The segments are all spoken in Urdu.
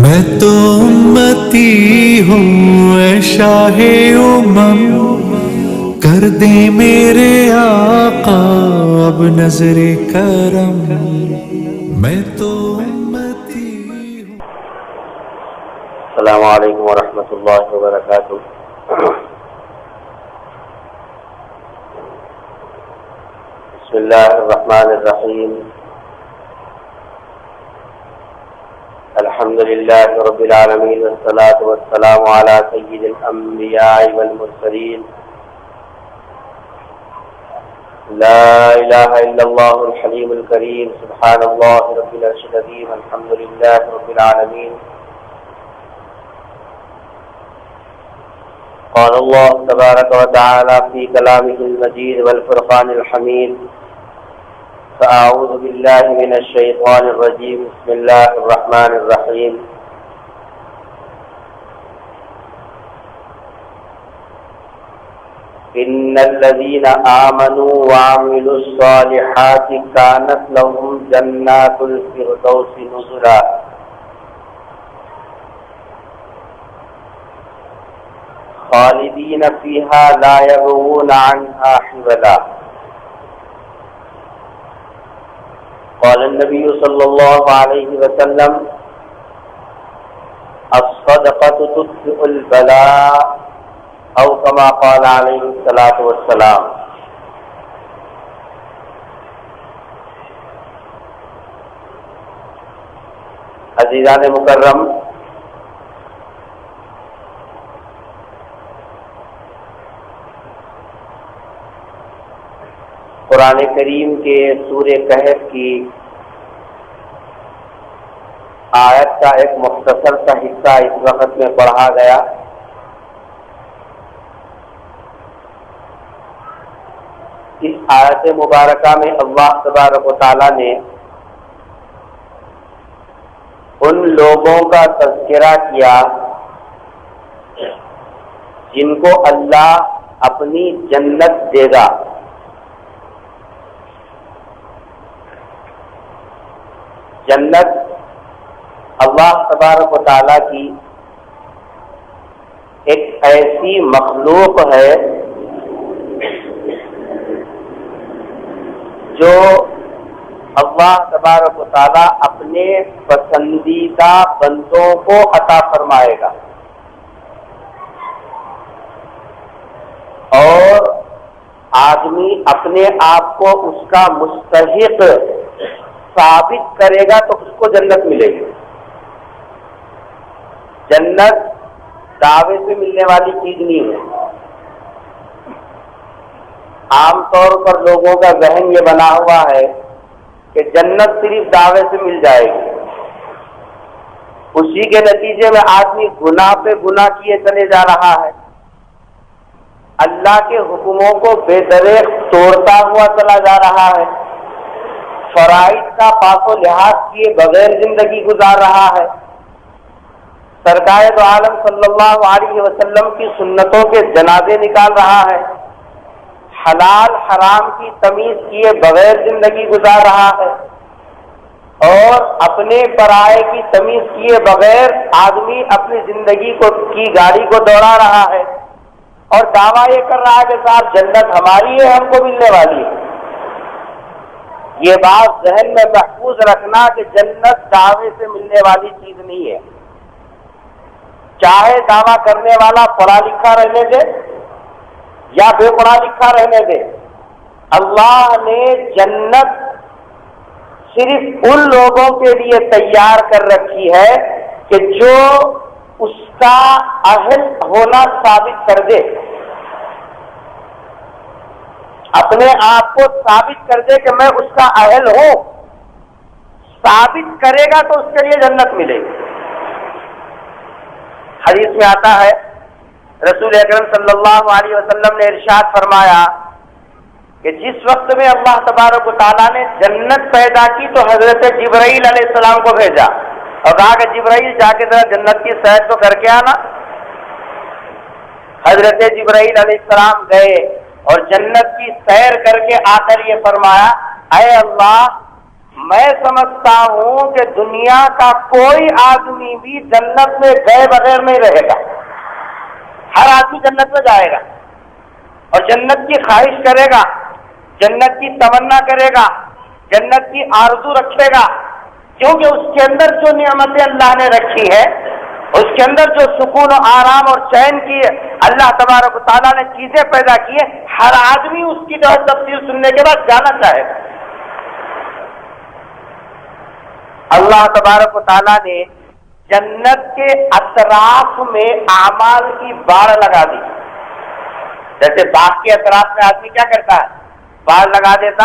میں تو امتی ہوں اے شاہ امم، کر دے میرے آقا اب نظر کرم، میں تو امتی ہوں۔ السلام علیکم ورحمۃ اللہ وبرکاتہ۔ بسم اللہ الرحمن الرحیم، الحمد للہ رب العالمین والصلاة والسلام علی سید الانبیاء والمرسلین، لا الہ الا اللہ الحلیم الکریم، سبحان اللہ رب العرش العظیم، الحمد للہ رب العالمین۔ قال اللہ تبارک و تعالی فی کلامہ المجید والفرقان الحمید، فاعوذ باللہ من الشیطان الرجیم، بسم اللہ الرحمن الرحیم۔ ان الذین آمنوا وعملوا الصالحات کانت لهم جنات الفردوس نزلا، خالدین فیہا لا یبغون عنہا حولا۔ قال النبی صلی اللہ علیہ وسلم الصدقۃ تطفئ البلاء، او کما قال علیہ الصلاۃ والسلام۔ عزیزان مکرم، قرآن کریم کے سورہ کہف کی آیت کا ایک مختصر سا حصہ اس وقت میں پڑھا گیا۔ اس آیت مبارکہ میں اللہ تبارک و تعالیٰ نے ان لوگوں کا تذکرہ کیا جن کو اللہ اپنی جنت دے گا۔ جنت اللہ تبارک و تعالیٰ کی ایک ایسی مخلوق ہے جو اللہ تبارک و تعالیٰ اپنے پسندیدہ بندوں کو عطا فرمائے گا، اور آدمی اپنے آپ کو اس کا مستحق ثابت کرے گا تو اس کو جنت ملے گی۔ جنت دعوے سے ملنے والی چیز نہیں ہے۔ عام طور پر لوگوں کا ذہن یہ بنا ہوا ہے کہ جنت صرف دعوے سے مل جائے گی، اسی کے نتیجے میں آدمی گناہ پہ گناہ کیے چلے جا رہا ہے، اللہ کے حکموں کو بے دریغ توڑتا ہوا چلا جا رہا ہے، فرائض کا پاس و لحاظ کیے بغیر زندگی گزار رہا ہے، سرکار دو عالم صلی اللہ علیہ وسلم کی سنتوں کے جنازے نکال رہا ہے، حلال حرام کی تمیز کیے بغیر زندگی گزار رہا ہے، اور اپنے پرائے کی تمیز کیے بغیر آدمی اپنی زندگی کی گاڑی کو دوڑا رہا ہے، اور دعویٰ یہ کر رہا ہے کہ صاحب جنت ہماری ہے، ہم کو ملنے والی ہے۔ یہ بات ذہن میں محفوظ رکھنا کہ جنت دعوے سے ملنے والی چیز نہیں ہے۔ چاہے دعویٰ کرنے والا پڑھا لکھا رہنے دے یا بے پڑھا لکھا رہنے دے، اللہ نے جنت صرف ان لوگوں کے لیے تیار کر رکھی ہے کہ جو اس کا اہل ہونا ثابت کر دے، اپنے آپ کو ثابت کر دے کہ میں اس کا اہل ہوں، ثابت کرے گا تو اس کے لیے جنت ملے گی۔ حدیث میں آتا ہے رسول اکرم صلی اللہ علیہ وسلم نے ارشاد فرمایا کہ جس وقت میں اللہ تبارک و تعالیٰ نے جنت پیدا کی تو حضرت جبرائیل علیہ السلام کو بھیجا اور کہا کہ جبرائیل جا کے ذرا جنت کی سیر تو کر کے آنا۔ حضرت جبرائیل علیہ السلام گئے اور جنت کی سیر کر کے آ کر یہ فرمایا، اے اللہ میں سمجھتا ہوں کہ دنیا کا کوئی آدمی بھی جنت میں گئے بغیر نہیں رہے گا. ہر آدمی جنت میں جائے گا اور جنت کی خواہش کرے گا، جنت کی تمنا کرے گا، جنت کی آرزو رکھے گا، کیونکہ اس کے اندر جو نعمتیں اللہ نے رکھی ہے، اس کے اندر جو سکون و آرام اور چین کی اللہ تبارک و تعالیٰ نے چیزیں پیدا کی ہے، ہر آدمی اس کی جو تفصیل سننے کے بعد جانا چاہے گا. اللہ تبارک و تعالیٰ نے جنت کے اطراف میں اعمال کی باڑ لگا دی. جیسے باغ کے اطراف میں آدمی کیا کرتا ہے؟ باڑ لگا دیتا.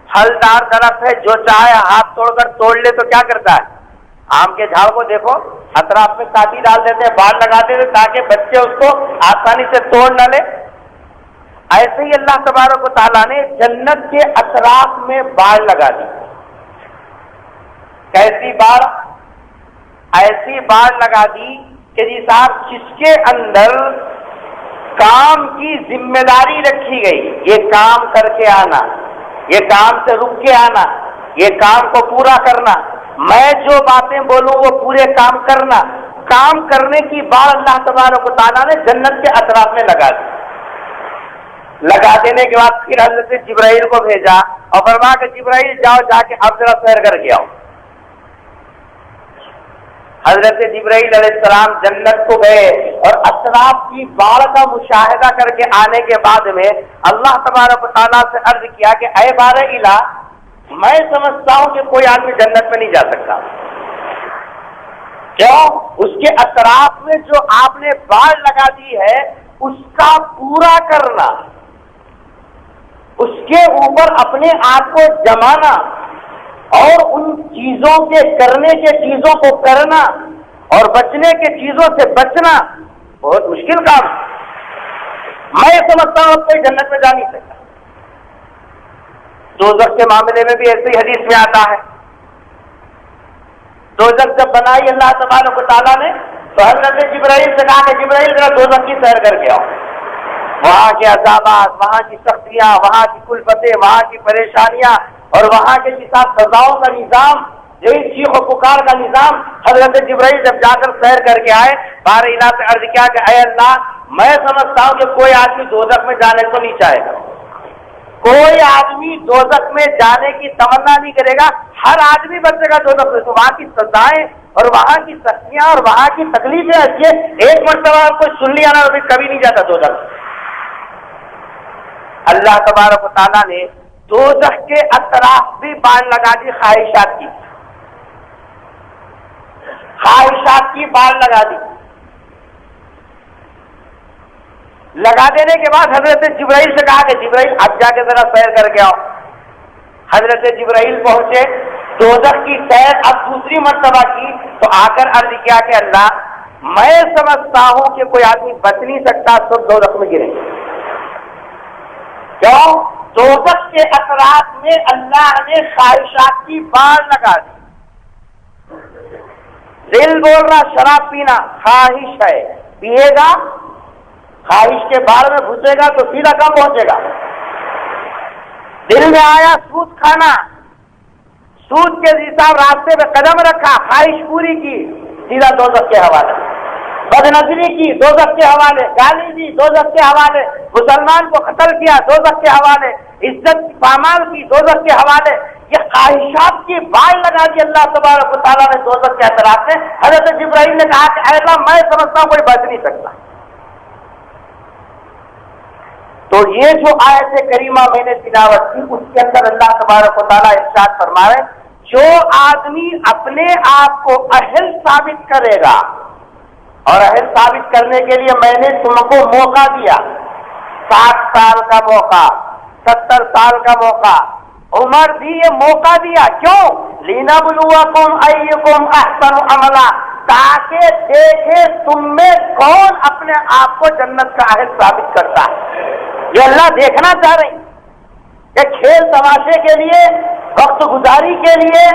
پھلدار درخت ہے، جو چاہے ہاتھ توڑ کر توڑ لے تو کیا کرتا ہے؟ آم کے جھاڑ کو دیکھو، اطراف میں کاٹی ڈال دیتے ہیں، باڑ لگا دیتے ہیں تاکہ بچے اس کو آسانی سے توڑ نہ لے. ایسے ہی اللہ تبارک و تعالیٰ نے جنت کے اطراف میں باڑ لگا دی. کیسی باڑ؟ ایسی باڑ لگا دی کہ جی صاحب جس کے اندر کام کی ذمہ داری رکھی گئی، یہ کام کر کے آنا، یہ کام سے رک کے آنا، یہ کام کو پورا کرنا، میں جو باتیں بولوں وہ پورے کام کرنا، کام کرنے کی باڑ اللہ تبارک و تعالیٰ نے جنت کے اطراف میں لگا دی. لگا دینے کے بعد پھر حضرت جبرائیل کو بھیجا اور فرمایا کہ جبرائیل جاؤ، جا کے اب ذرا سیر کر کے آؤ. حضرت جبرائیل علیہ السلام جنت کو گئے اور اطراف کی باڑ کا مشاہدہ کر کے آنے کے بعد میں اللہ تبارک و تعالیٰ سے عرض کیا کہ اے بار الہ، میں سمجھتا ہوں کہ کوئی آدمی جنت میں نہیں جا سکتا. کیوں؟ اس کے اطراف میں جو آپ نے باڑ لگا دی ہے اس کا پورا کرنا، اس کے اوپر اپنے آپ کو جمانا اور ان چیزوں کے کرنے کے چیزوں کو کرنا اور بچنے کے چیزوں سے بچنا بہت مشکل کام. میں سمجھتا ہوں کوئی جنت میں جا نہیں سکتا. دوزخ کے معاملے میں بھی ایسی حدیث میں آتا ہے. دوزخ جب بنائی اللہ تبارک و تعالیٰ نے تو حضرت جبرائیل سے کہا کہ جبرائیل ذرا دوزخ کی سیر کر کے آؤ. وہاں کے عذابات، وہاں کی سختیاں، وہاں کی کلفتیں، وہاں کی پریشانیاں اور وہاں کے ساتھ سزاؤں کا نظام، یہی چیخ و پکار کا نظام. حضرت جبرائیل جب جا کر سیر کر کے آئے، بار الہ سے عرض کیا کہ اے اللہ، میں سمجھتا ہوں کہ کوئی آدمی دوزخ میں جانے کو نہیں چاہے گا، کوئی آدمی دوزخ میں جانے کی تمنا نہیں کرے گا. ہر آدمی بچے گا دوزخ میں. تو وہاں کی سزائیں اور وہاں کی سختیاں اور وہاں کی تکلیفیں ایسی ہیں، ایک مرتبہ آپ کو سن لیا نا کبھی نہیں جاتا دوزخ. اللہ تبارک و تعالیٰ نے دوزخ کے اطراف بھی باڑ لگا دی. خواہشات کی باڑ لگا دی. لگا دینے کے بعد حضرت جبرائیل سے کہا کہ جبرائیل اب جا کے ذرا سیر کر کے آؤ. حضرت جبرائیل پہنچے، دوزخ کی سیر اب دوسری مرتبہ کی تو آ کر عرض کیا کہ اللہ، میں سمجھتا ہوں کہ کوئی آدمی بچ نہیں سکتا، سب دوزخ میں گریں گے. کیوں؟ دوزخ کے اثرات میں اللہ نے خواہشات کی باڑ لگا دی. دل بول رہا شراب پینا خواہش ہے، پیے گا، خواہش کے باڑ میں گھسے گا تو سیدھا کہاں پہنچے گا؟ دل میں آیا سود کھانا، سود کے حساب راستے میں قدم رکھا، خواہش پوری کی، سیدھا دوزخ کے حوالے. بد نظری کی، دوزخ کے حوالے. گالی دی، دوزخ کے حوالے. مسلمان کو قتل کیا، دوزخ کے حوالے. عزت پامال کی، دوزخ کے حوالے. یہ خواہشات کی باڑ لگا دی اللہ تبارک و تعالیٰ نے دوزخ کے اثرات میں. حضرت جبرائیل نے کہا کہ اے اللہ، میں سمجھتا ہوں کوئی بچ نہیں سکتا. تو یہ جو آیت کریمہ میں نے تلاوت کی اس کے اندر اللہ تبارک و تعالیٰ ارشاد فرما رہے، جو آدمی اپنے آپ کو اہل ثابت کرے گا، اور اہل ثابت کرنے کے لیے میں نے تم کو موقع دیا، 60 سال کا موقع، 70 سال کا موقع، عمر دی، یہ موقع دیا. کیوں؟ لِنَبْلُوَكُمْ أَيُّكُمْ أَحْسَنُ عَمَلًا، تاکہ دیکھے تم میں کون اپنے آپ کو جنت کا اہل ثابت کرتا ہے. یہ اللہ دیکھنا چاہ رہے ہیں. یہ کھیل تماشے کے لیے، وقت گزاری کے لیے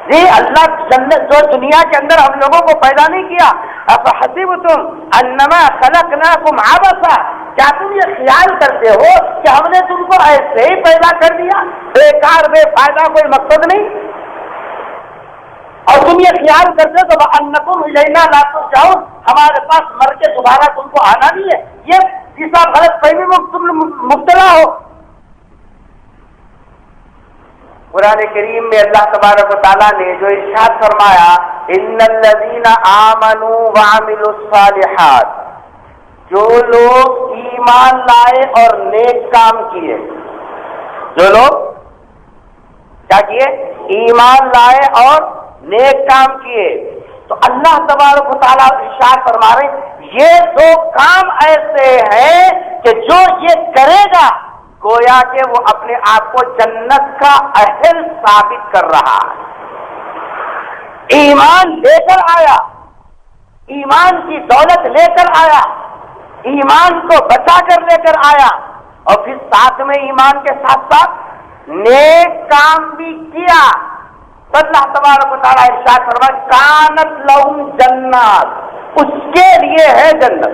جی اللہ جنت جو دنیا کے اندر ہم لوگوں کو پیدا نہیں کیا. افحسبتم انما خلقناکم عبثا، کیا تم یہ خیال کرتے ہو کہ ہم نے تم کو ایسے ہی پیدا کر دیا، بیکار بے فائدہ، کوئی مقصد نہیں؟ اور تم یہ خیال کرتے تو وَأَنَّكُمْ إِلَيْنَا لَا تُرْجَعُونَ، ہمارے پاس مر کے دوبارہ تم کو آنا نہیں ہے. یہ کسا غلط فہمی میں تم مبتلا ہو. قرآن کریم میں اللہ تبارک و تعالیٰ نے جو ارشاد فرمایا ان الذین آمنوا وعملوا الصالحات، جو لوگ ایمان لائے اور نیک کام کیے، جو لوگ کیا کیے؟ ایمان لائے اور نیک کام کیے، تو اللہ تبارک و تعالیٰ ارشاد فرما رہے یہ دو کام ایسے ہیں کہ جو یہ کرے گا گویا کہ وہ اپنے آپ کو جنت کا اہل ثابت کر رہا ہے. ایمان لے کر آیا، ایمان کی دولت لے کر آیا، ایمان کو بچا کر لے کر آیا، اور پھر ساتھ میں ایمان کے ساتھ ساتھ نیک کام بھی کیا، تو اللہ تبارک و تعالیٰ ارشاد فرمایا کانت لہم جنات، اس کے لیے ہے جنت،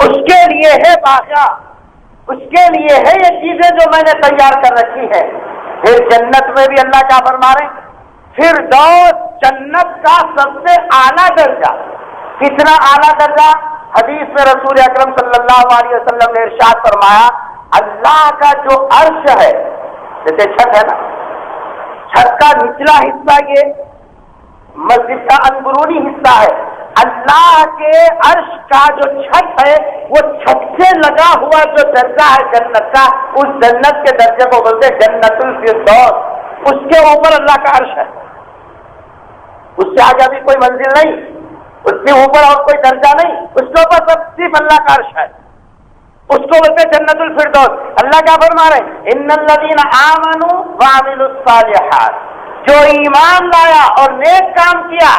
اس کے لیے ہے باغیاں، اس کے لیے ہے یہ چیزیں جو میں نے تیار کر رکھی ہے. پھر جنت میں بھی اللہ کیا فرما رہے ہیں؟ فردوس، جنت کا سب سے اعلیٰ درجہ. کتنا اعلیٰ درجہ؟ حدیث میں رسول اکرم صلی اللہ علیہ وسلم نے ارشاد فرمایا اللہ کا جو عرش ہے، جیسے چھت ہے نا، چھت کا نچلا حصہ یہ مسجد کا اندرونی حصہ ہے، اللہ کے عرش کا جو چھت ہے وہ چھت سے لگا ہوا جو درجہ ہے جنت کا، اس جنت کے درجے کو بولتے ہیں جنت الفردوس. اس کے اوپر اللہ کا عرش ہے، اس سے آگے ابھی کوئی منزل نہیں، اس سے اوپر اور کوئی درجہ نہیں، اس کے اوپر صرف اللہ کا عرش ہے، اس کو بولتے ہیں جنت الفردوس. اللہ کیا فرما رہے ہیں؟ ان الذین آمنوا وعملوا الصالحات، جو ایمان لایا اور نیک کام کیا،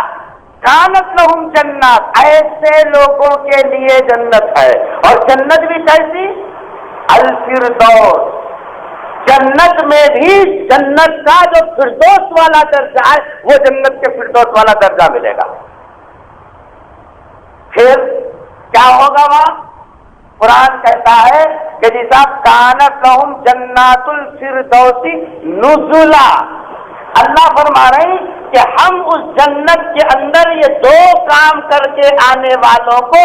کانت لہم جنات، ایسے لوگوں کے لیے جنت ہے. اور جنت بھی کیسی؟ الفردوس. جنت میں بھی جنت کا جو فردوس والا درجہ ہے وہ جنت کے فردوس والا درجہ ملے گا. پھر کیا ہوگا وہاں؟ قرآن کہتا ہے کہ جیسا کانت لہم جنات الفردوس نزلا، اللہ فرما رہے ہیں کہ ہم اس جنت کے اندر یہ دو کام کر کے آنے والوں کو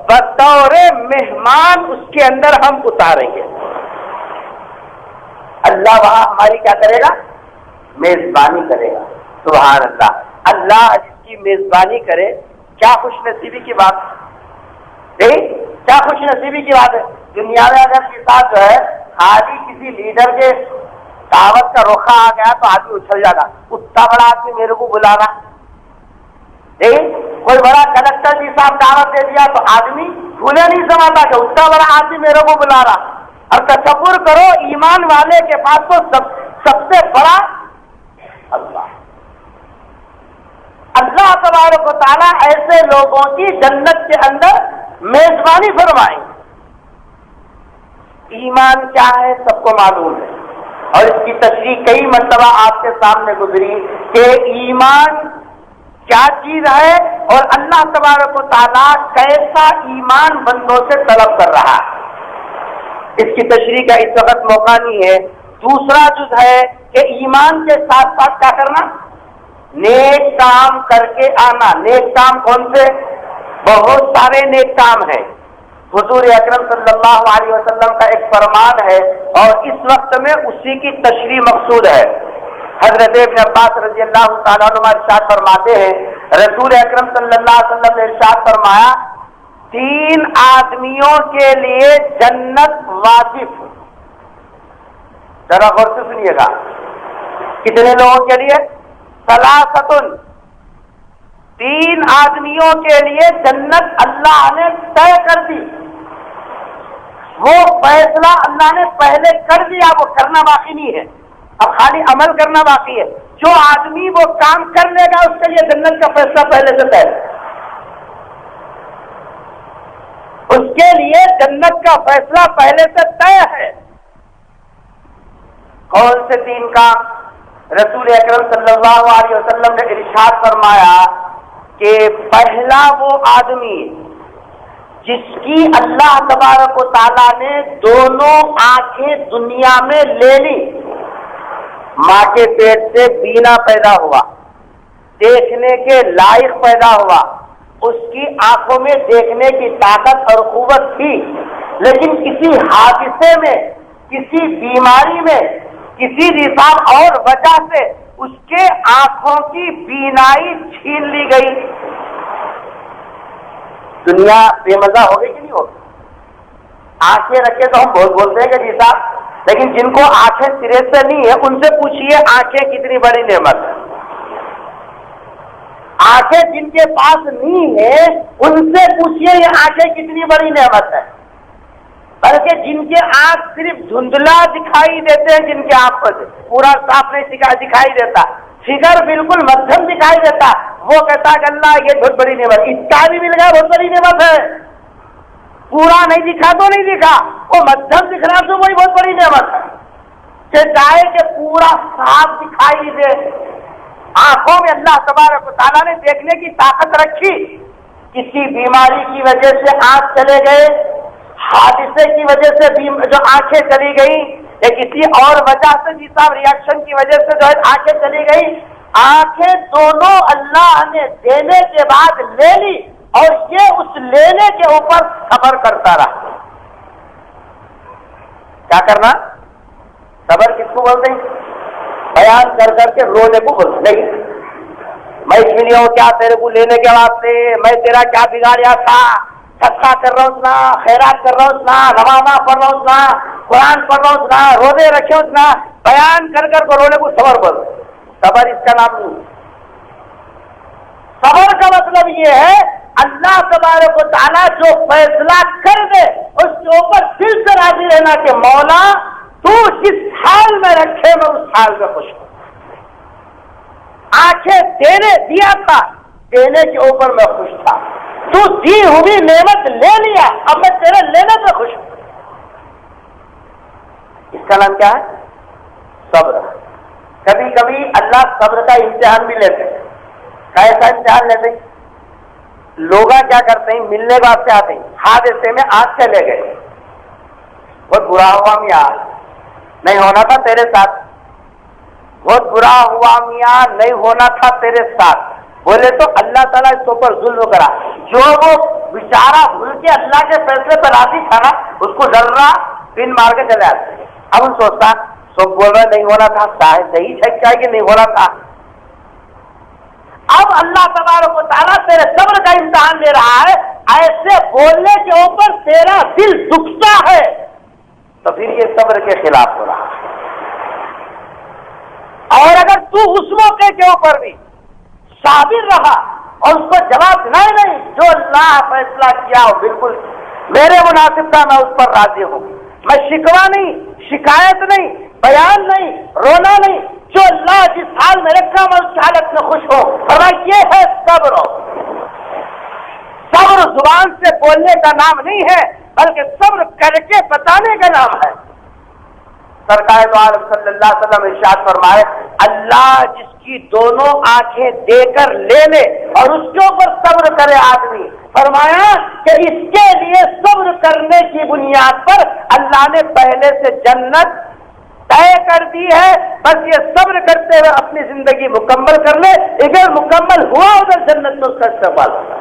بطور مہمان اس کے اندر ہم اتاریں گے. اللہ وہاں ہماری کیا کرے گا؟ میزبانی کرے گا. سبحان اللہ. اللہ جس کی میزبانی کرے، کیا خوش نصیبی کی بات ہے، کیا خوش نصیبی کی بات ہے. دنیا میں اگر کے ساتھ جو ہے خالی کسی لیڈر کے دعوت کا روخا آ گیا تو آدمی اچھل جاتا، اتنا بڑا آدمی میرے کو بلانا. کوئی بڑا کلکٹر جی صاحب دعوت دے دیا تو آدمی بھولے نہیں سماتا کہ اتنا بڑا آدمی میرے کو بلا رہا. اور تصور کرو ایمان والے کے پاس تو سب سے بڑا اللہ. اللہ تبارک و تعالیٰ ایسے لوگوں کی جنت کے اندر میزبانی فرمائیں. ایمان کیا ہے سب کو معلوم ہے، اور اس کی تشریح کئی مرتبہ آپ کے سامنے گزری کہ ایمان کیا چیز ہے اور اللہ تبارک و تعالیٰ کیسا ایمان بندوں سے طلب کر رہا ہے. اس کی تشریح کا اس وقت موقع نہیں ہے. دوسرا جز ہے کہ ایمان کے ساتھ ساتھ کیا کرنا؟ نیک کام کر کے آنا. نیک کام کون سے؟ بہت سارے نیک کام ہیں. حضور اکرم صلی اللہ علیہ وسلم کا ایک فرمان ہے اور اس وقت میں اسی کی تشریح مقصود ہے. حضرت ابن عباس رضی اللہ تعالیٰ عنہ ارشاد فرماتے ہیں رسول اکرم صلی اللہ علیہ وسلم نے ارشاد فرمایا 3 آدمیوں کے لیے جنت واجب. ذرا غور سے سنیے گا. کتنے لوگوں کے لیے؟ ثلاثۃ. 3 آدمیوں کے لیے جنت اللہ نے طے کر دی. وہ فیصلہ اللہ نے پہلے کر دیا، وہ کرنا باقی نہیں ہے، اب خالی عمل کرنا باقی ہے. جو آدمی وہ کام کر لے گا اس کے لیے جنت کا فیصلہ پہلے سے طے ہے. اس کے لیے جنت کا فیصلہ پہلے سے طے ہے. کون سے 3 کام؟ رسول اکرم صلی اللہ علیہ وسلم نے ارشاد فرمایا کہ پہلا وہ آدمی جس کی اللہ تبارک و تعالیٰ نے دونوں آنکھیں دنیا میں لے لی. ماں کے پیٹ سے بینا پیدا ہوا، دیکھنے کے لائق پیدا ہوا، اس کی آنکھوں میں دیکھنے کی طاقت اور قوت تھی، لیکن کسی حادثے میں، کسی بیماری میں، کسی نظام اور وجہ سے اس کے آنکھوں کی بینائی چھین لی گئی۔ دنیا بے مزہ ہو گئی کہ نہیں ہوگی؟ آنکھیں رکھے تو ہم بولتے ہیں کہ جی صاحب، لیکن جن کو آنکھیں سرے سے نہیں ہے ان سے پوچھئے آنکھیں کتنی بڑی نعمت ہے۔ آنکھیں جن کے پاس نہیں ہے ان سے پوچھئے یہ آنکھیں کتنی بڑی نعمت ہے۔ بلکہ جن کے آنکھ صرف دھندلا دکھائی دیتے ہیں، جن کے آنکھ پر پورا صاف نہیں دکھائی دیتا، فگر بالکل مدھم دکھائی دیتا، وہ کہتا کہ اللہ یہ بہت بڑی نعمت، اس کا بھی مل گیا بہت بڑی نعمت ہے۔ پورا نہیں دکھا تو نہیں دکھا، وہ مدھم دکھ رہا تو وہی بہت بڑی نعمت ہے۔ کہ چاہے کہ پورا صاف دکھائی دے، آنکھوں میں اللہ تبارک و تعالیٰ نے دیکھنے کی طاقت رکھی، کسی بیماری کی وجہ سے آنکھ چلے گئے، حادثے کی وجہ سے جو آنکھیں چلی گئی، یا کسی اور وجہ سے جیسا ریاکشن کی وجہ سے جو ہے آنکھیں چلی گئی، آنکھیں دونوں اللہ نے دینے کے بعد لے لی، اور یہ اس لینے کے اوپر صبر کرتا رہا۔ کیا کرنا؟ صبر کس کو بولتے ہیں؟ بیان کر کر کے رونے کو بولتے نہیں۔ میں اس لیے ہوں کیا تیرے کو لینے کے واسطے، میں تیرا کیا بگاڑیا تھا، صدقہ کر رہا ہوں اتنا، خیرات کر رہا ہوں اتنا، نمازاں پڑھ رہا ہوں اتنا، قرآن پڑھ رہا ہوں اتنا، روزے رکھے ہوں اتنا، بیان کر کر کو رونے کو صبر بولتے۔ صبر اس کا نام نہیں۔ صبر کا مطلب یہ ہے اللہ تبارک و تعالیٰ جو فیصلہ کر دے اس کے اوپر دل سے راضی رہنا کہ مولا تو جس حال میں رکھے میں اس حال میں خوش ہوں۔ آنکھیں دینے دیا تھا، دینے کے اوپر میں خوش تھا، تو دی ہوئی نعمت لے لیا، اب میں تیرے لینے پہ خوش ہوں۔ اس کا نام کیا ہے؟ صبر۔ کبھی کبھی اللہ صبر کا امتحان بھی لیتے ہیں۔ کیسا امتحان لیتے ہیں؟ لوگ کیا کرتے ہیں، ملنے کے واسطے آتے ہیں، حادثے میں آنکھ چلے گئے، بہت برا ہوا میاں، نہیں ہونا تھا تیرے ساتھ، بہت برا ہوا میاں، نہیں ہونا تھا تیرے ساتھ، بولے تو اللہ تعالیٰ اس کے اوپر ظلم کرا۔ جو وہ بیچارہ بھول کے اللہ کے فیصلے پر راضی تھا نا، اس کو ذرہ پن مار کے چلے آتے۔ اب ان سوچتا سب بول رہے نہیں ہونا تھا، صحیح ہے کیا کہ نہیں ہونا تھا۔ اب اللہ تبارک و تعالیٰ تیرے صبر کا امتحان لے رہا ہے، ایسے بولنے کے اوپر تیرا دل دکھتا ہے تو پھر یہ صبر کے خلاف ہو رہا ہے۔ اور اگر تو اس موقع کے اوپر بھی صابر رہا اور اس کو جواب نہیں جو اللہ فیصلہ کیا ہو بالکل میرے مناسب تھا، میں اس پر راضی ہوں، میں شکوہ نہیں، شکایت نہیں، بیان نہیں، رونا نہیں، جو اللہ جس حال میں رکھا میں اس حالت میں خوش ہوں۔ فرمایا یہ ہے صبر۔ صبر زبان سے بولنے کا نام نہیں ہے بلکہ صبر کر کے بتانے کا نام ہے۔ سرکار دو عالم صلی اللہ علیہ وسلم ارشاد فرمائے، اللہ جس کی دونوں آنکھیں دے کر لے لے اور اس کے اوپر صبر کرے آدمی، فرمایا کہ اس کے لیے صبر کرنے کی بنیاد پر اللہ نے پہلے سے جنت طے کر دی ہے، بس یہ صبر کرتے ہوئے اپنی زندگی مکمل کر لے، اگر مکمل ہوا ادھر جنت میں اس کا استقبال ہوگا۔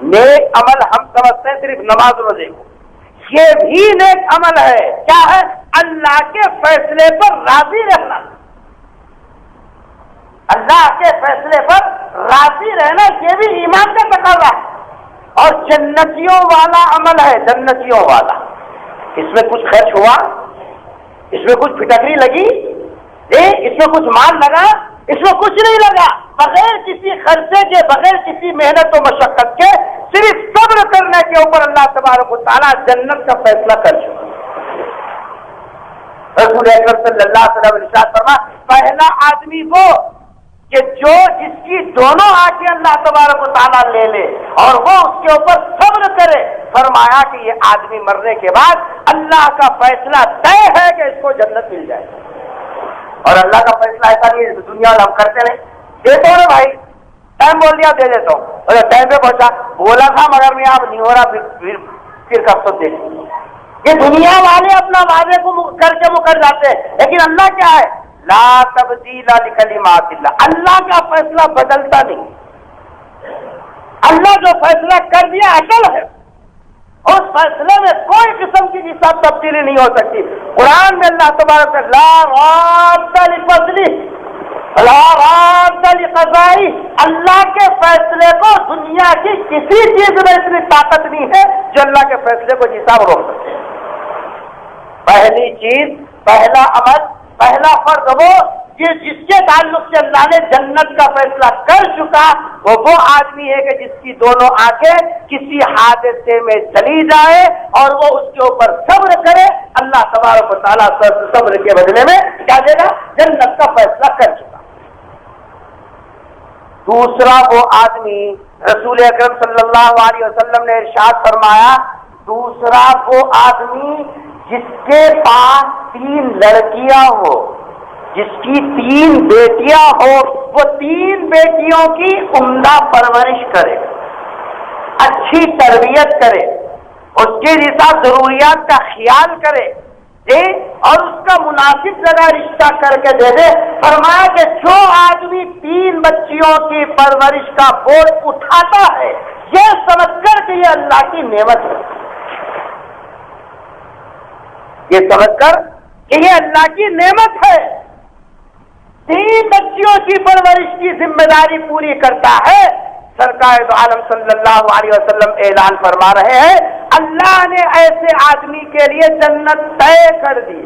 نیک عمل ہم سمجھتے ہیں صرف نماز روزے کو، یہ بھی نیک عمل ہے۔ کیا ہے؟ اللہ کے فیصلے پر راضی رہنا، اللہ کے فیصلے پر راضی رہنا یہ بھی ایمان کا تقاضا ہے، اور جنتیوں والا عمل ہے، جنتیوں والا۔ اس میں کچھ خرچ ہوا، اس میں کچھ پھٹکری لگی، اس میں کچھ مال لگا، اس میں کچھ نہیں لگا، بغیر کسی خرچے کے، بغیر کسی محنت و مشقت کے، صرف صبر کرنے کے اوپر اللہ تبارک و تعالیٰ جنت کا فیصلہ کر چکا۔ رسول اکرم صلی اللہ علیہ وسلم ارشاد فرما، پہلا آدمی وہ کہ جو جس کی دونوں آنکھیں اللہ تبارک و تعالیٰ لے لے اور وہ اس کے اوپر صبر کرے، فرمایا کہ یہ آدمی مرنے کے بعد اللہ کا فیصلہ طے ہے کہ اس کو جنت مل جائے۔ اور اللہ کا فیصلہ ایسا نہیں ہے دنیا میں ہم کرتے رہے، دیتا ہوں بھائی ٹائم بول دیا دے دیتا ہوں، اور ٹائم پہ پہنچا بولا تھا مگر میں آپ نہیں ہو رہا، پھر کب تو دیکھ۔ یہ دنیا والے اپنا وعدے کو کر کے مکر جاتے ہیں، لیکن اللہ کیا ہے؟ لا تبدیل لکلمات اللہ، اللہ کا فیصلہ بدلتا نہیں، اللہ جو فیصلہ کر دیا اٹل ہے، اس فیصلے میں کوئی قسم کی حساب تبدیلی نہیں ہو سکتی۔ قرآن میں اللہ تبارک و تعالی لا راد لفضلہ لا راد لقضائہ، اللہ کے فیصلے کو دنیا کی کسی چیز میں اتنی طاقت نہیں ہے جو اللہ کے فیصلے کو حساب روک سکتے۔ پہلی چیز، پہلا عمل، پہلا فرض وہ جس کے تعلق سے اللہ نے جنت کا فیصلہ کر چکا، وہ آدمی ہے کہ جس کی دونوں آنکھیں کسی حادثے میں چلی جائے اور وہ اس کے اوپر صبر کرے، اللہ تبارک و تعالیٰ صبر کے بدلے میں کیا دے گا؟ جنت کا فیصلہ کر چکا۔ دوسرا وہ آدمی، رسول اکرم صلی اللہ علیہ وسلم نے ارشاد فرمایا، دوسرا وہ آدمی جس کے پاس 3 لڑکیاں ہو، جس کی 3 بیٹیاں ہو، وہ 3 بیٹیوں کی عمدہ پرورش کرے، اچھی تربیت کرے، اس کے حساب ضروریات کا خیال کرے اور اس کا مناسب جگہ رشتہ کر کے دے دے۔ فرمایا کہ جو آدمی 3 بچیوں کی پرورش کا بوجھ اٹھاتا ہے، یہ سمجھ کر کہ یہ اللہ کی نعمت ہے، یہ سمجھ کر کہ یہ اللہ کی نعمت ہے، 3 بچیوں کی پرورش کی ذمہ داری پوری کرتا ہے، سرکار دو عالم صلی اللہ علیہ وسلم اعلان فرما رہے ہیں اللہ نے ایسے آدمی کے لیے جنت طے کر دی۔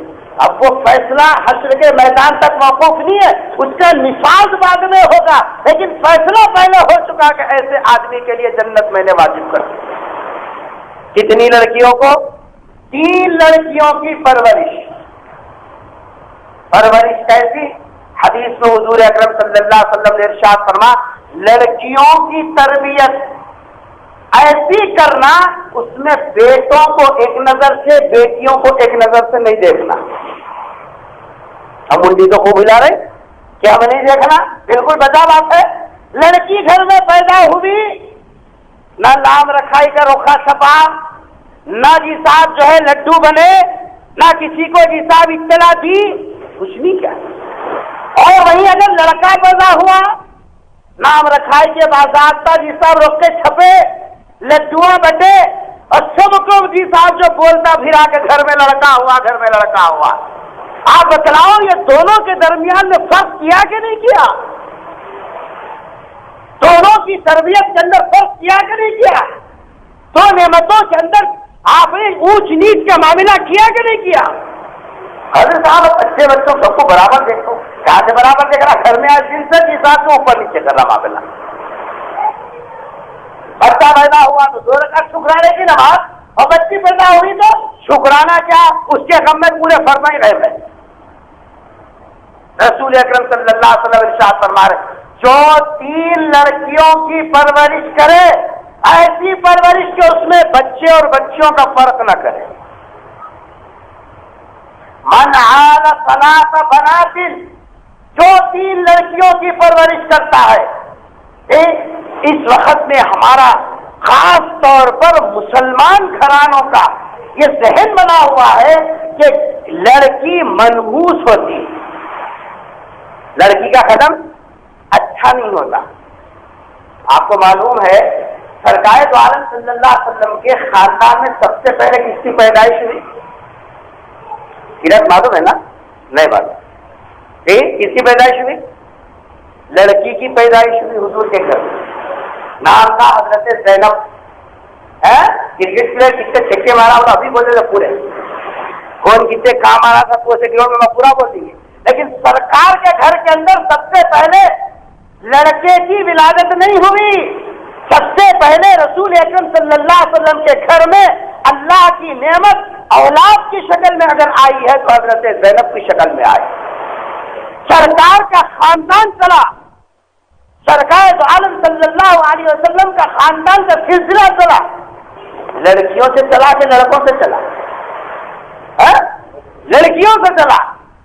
اب وہ فیصلہ حشر کے میدان تک موقوف نہیں ہے، اس کا نفاذ بعد میں ہوگا، لیکن فیصلہ پہلے ہو چکا کہ ایسے آدمی کے لیے جنت میں نے واجب کر دی۔ کتنی لڑکیوں کو؟ 3 لڑکیوں کی پرورش کیسی؟ حدیث میں حضور اکرم صلی اللہ علیہ وسلم نے ارشاد فرما، لڑکیوں کی تربیت ایسی کرنا، اس میں بیٹوں کو ایک نظر سے، بیٹیوں کو ایک نظر سے نہیں دیکھنا۔ ہم منڈی تو خوب ہلا رہے کہ ہم نہیں دیکھنا، بالکل بجا بات ہے۔ لڑکی گھر میں پیدا ہوئی، نہ لام رکھائی کا روکھا چھپا، نہ جی صاحب جو ہے لڈو بنے، نہ کسی کو جی صاحب اطلاع دی، کچھ نہیں کیا۔ اور وہیں اگر لڑکا پیدا ہوا، نام رکھائی کے باضابطہ جی صاحب روک کے چھپے، لڈو بٹے، اور سب کو جی صاحب جو بولتا پھرا کہ گھر میں لڑکا ہوا، گھر میں لڑکا ہوا۔ آپ بتلاؤ یہ دونوں کے درمیان میں فرق کیا کہ نہیں کیا؟ دونوں کی تربیت کے اندر فرق کیا کہ نہیں کیا؟ دو نعمتوں کے اندر آپ نے اونچ نیچ کا معاملہ کیا کہ نہیں کیا؟ حضرت صاحب اچھے بچوں سب کو برابر دیکھو، کہاں سے برابر دیکھ رہا؟ گھر میں آج دن سے جس حساب سے اوپر نیچے کر رہا معاملہ۔ بچہ پیدا ہوا تو 2 رکعت شکرانے کی نماز، اور بچی پیدا ہوئی تو شکرانہ کیا، اس کے غم میں پورے فرما ہی رہے۔ رسول اکرم صلی اللہ علیہ وسلم ارشاد فرما رہے، جو 3 لڑکیوں کی پرورش کرے، ایسی پرورش کہ اس میں بچے اور بچیوں کا فرق نہ کرے۔ من عال 3 بنات، جو 3 لڑکیوں کی پرورش کرتا ہے۔ اس وقت میں ہمارا خاص طور پر مسلمان گھرانوں کا یہ ذہن بنا ہوا ہے کہ لڑکی منحوس ہوتی، لڑکی کا قدم اچھا نہیں ہوتا۔ آپ کو معلوم ہے سرکار دو عالم صلی اللہ علیہ وسلم کے خاندان میں سب سے پہلے کس کی پیدائش ہوئی؟ سیرت معلوم ہے نا؟ نہیں معلوم؟ کس کی پیدائش ہوئی؟ لڑکی کی پیدائش ہوئی حضور کے گھر میں۔ نام تھا حضرت زینب۔ کرکٹ پلیئر کتنے چھکے مارا ہوگا ابھی بولے تو پورے، کون کتنے کام آ رہا تھا پورے کلو میں پورا بول دیں گے، لیکن سرکار کے گھر کے اندر سب سے پہلے لڑکے کی ولادت نہیں ہوئی، سب سے پہلے رسول اکرم صلی اللہ علیہ وسلم کے گھر میں اللہ کی نعمت اولاد کی شکل میں اگر آئی ہے تو حضرت زینب کی شکل میں آئی۔ سرکار کا خاندان چلا، سرکار دو عالم صلی اللہ علیہ وسلم کا خاندان کا سلسلہ چلا، لڑکیوں سے چلا کہ لڑکوں سے چلا؟ لڑکیوں سے چلا۔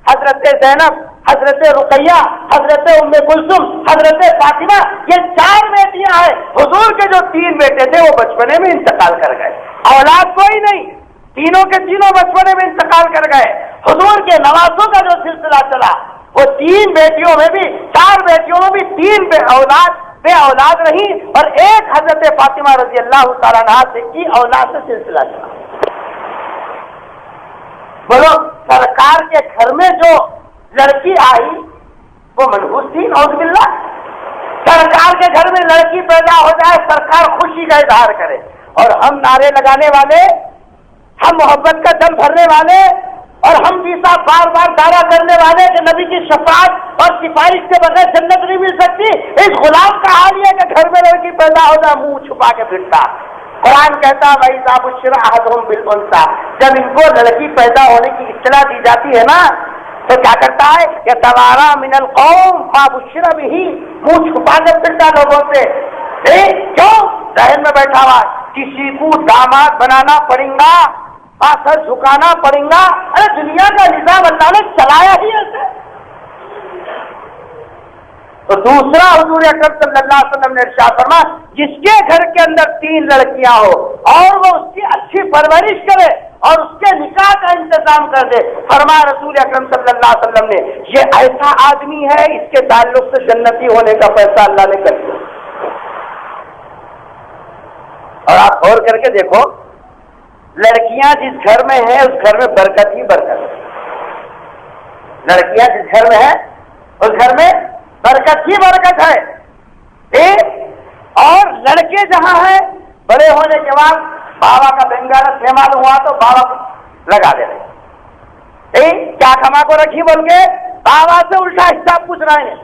حضرت زینب، حضرت رقیہ، حضرت ام کلثوم، حضرت فاطمہ، یہ 4 بیٹیاں ہیں۔ حضور کے جو 3 بیٹے تھے وہ بچپنے میں انتقال کر گئے، اولاد کوئی نہیں، تینوں کے تینوں بچپنے میں انتقال کر گئے۔ حضور کے نوازوں کا جو سلسلہ چلا، وہ 3 بیٹیوں میں بھی 4 بیٹیوں میں بھی 3 بے اولاد رہی اور ایک حضرت فاطمہ رضی اللہ تعالیٰ عنہا سے کی اولاد سے سلسلہ چلا. بولو سرکار کے گھر میں جو لڑکی آئی وہ منحوس تھی نعوذ باللہ. سرکار کے گھر میں لڑکی پیدا ہو جائے سرکار خوشی کا اظہار کرے اور ہم نعرے لگانے والے, ہم محبت کا دم بھرنے والے اور ہم جیسا بار بار دعویٰ کرنے والے کہ نبی کی شفاعت اور سفارش کے بغیر جنت نہیں مل سکتی. اس غلام کا حال یہ کہ گھر میں لڑکی پیدا ہو جائے منہ چھپا کے پھرتا. قرآن کہتا وَإِذَا بُشِّرَ أَحَدُهُم بِالْأُنثىٰ, جب ان کو لڑکی پیدا ہونے کی اطلاع دی جاتی ہے نا تو کیا کرتا ہے کہ تَوَارَىٰ مِنَ الْقَوْمِ مَا بُشِّرَ بِهِ, منہ چھپا کر پھرتا لوگوں سے. کیوں ذہن میں بیٹھا ہوا کسی کو داماد بنانا پڑے گا, سر جھکانا پڑے گا. ارے دنیا کا نظام اللہ نے چلایا ہی ایسے. تو دوسرا حضور اکرم صلی اللہ علیہ وسلم نے ارشاد فرمایا جس کے گھر کے اندر 3 لڑکیاں ہو اور وہ اس کی اچھی پرورش کرے اور اس کے نکاح کا انتظام کر دے, فرمایا رسول اکرم صلی اللہ علیہ وسلم نے یہ ایسا آدمی ہے اس کے تعلق سے جنتی ہونے کا فیصلہ اللہ نے کر دیا. اور آپ غور کر کے دیکھو لڑکیاں جس گھر میں ہیں اس گھر میں برکت ہی برکت ہے. لڑکیاں جس گھر میں ہیں اس گھر میں برکت ہی برکت ہے. اور لڑکے جہاں ہیں بڑے ہونے کے بعد بابا کا بنگالہ سے معلوم ہوا تو بابا کو لگا دے رہے. کیا کھما کو رکھی بول کے بابا سے الٹا حساب پوچھ رہے ہیں,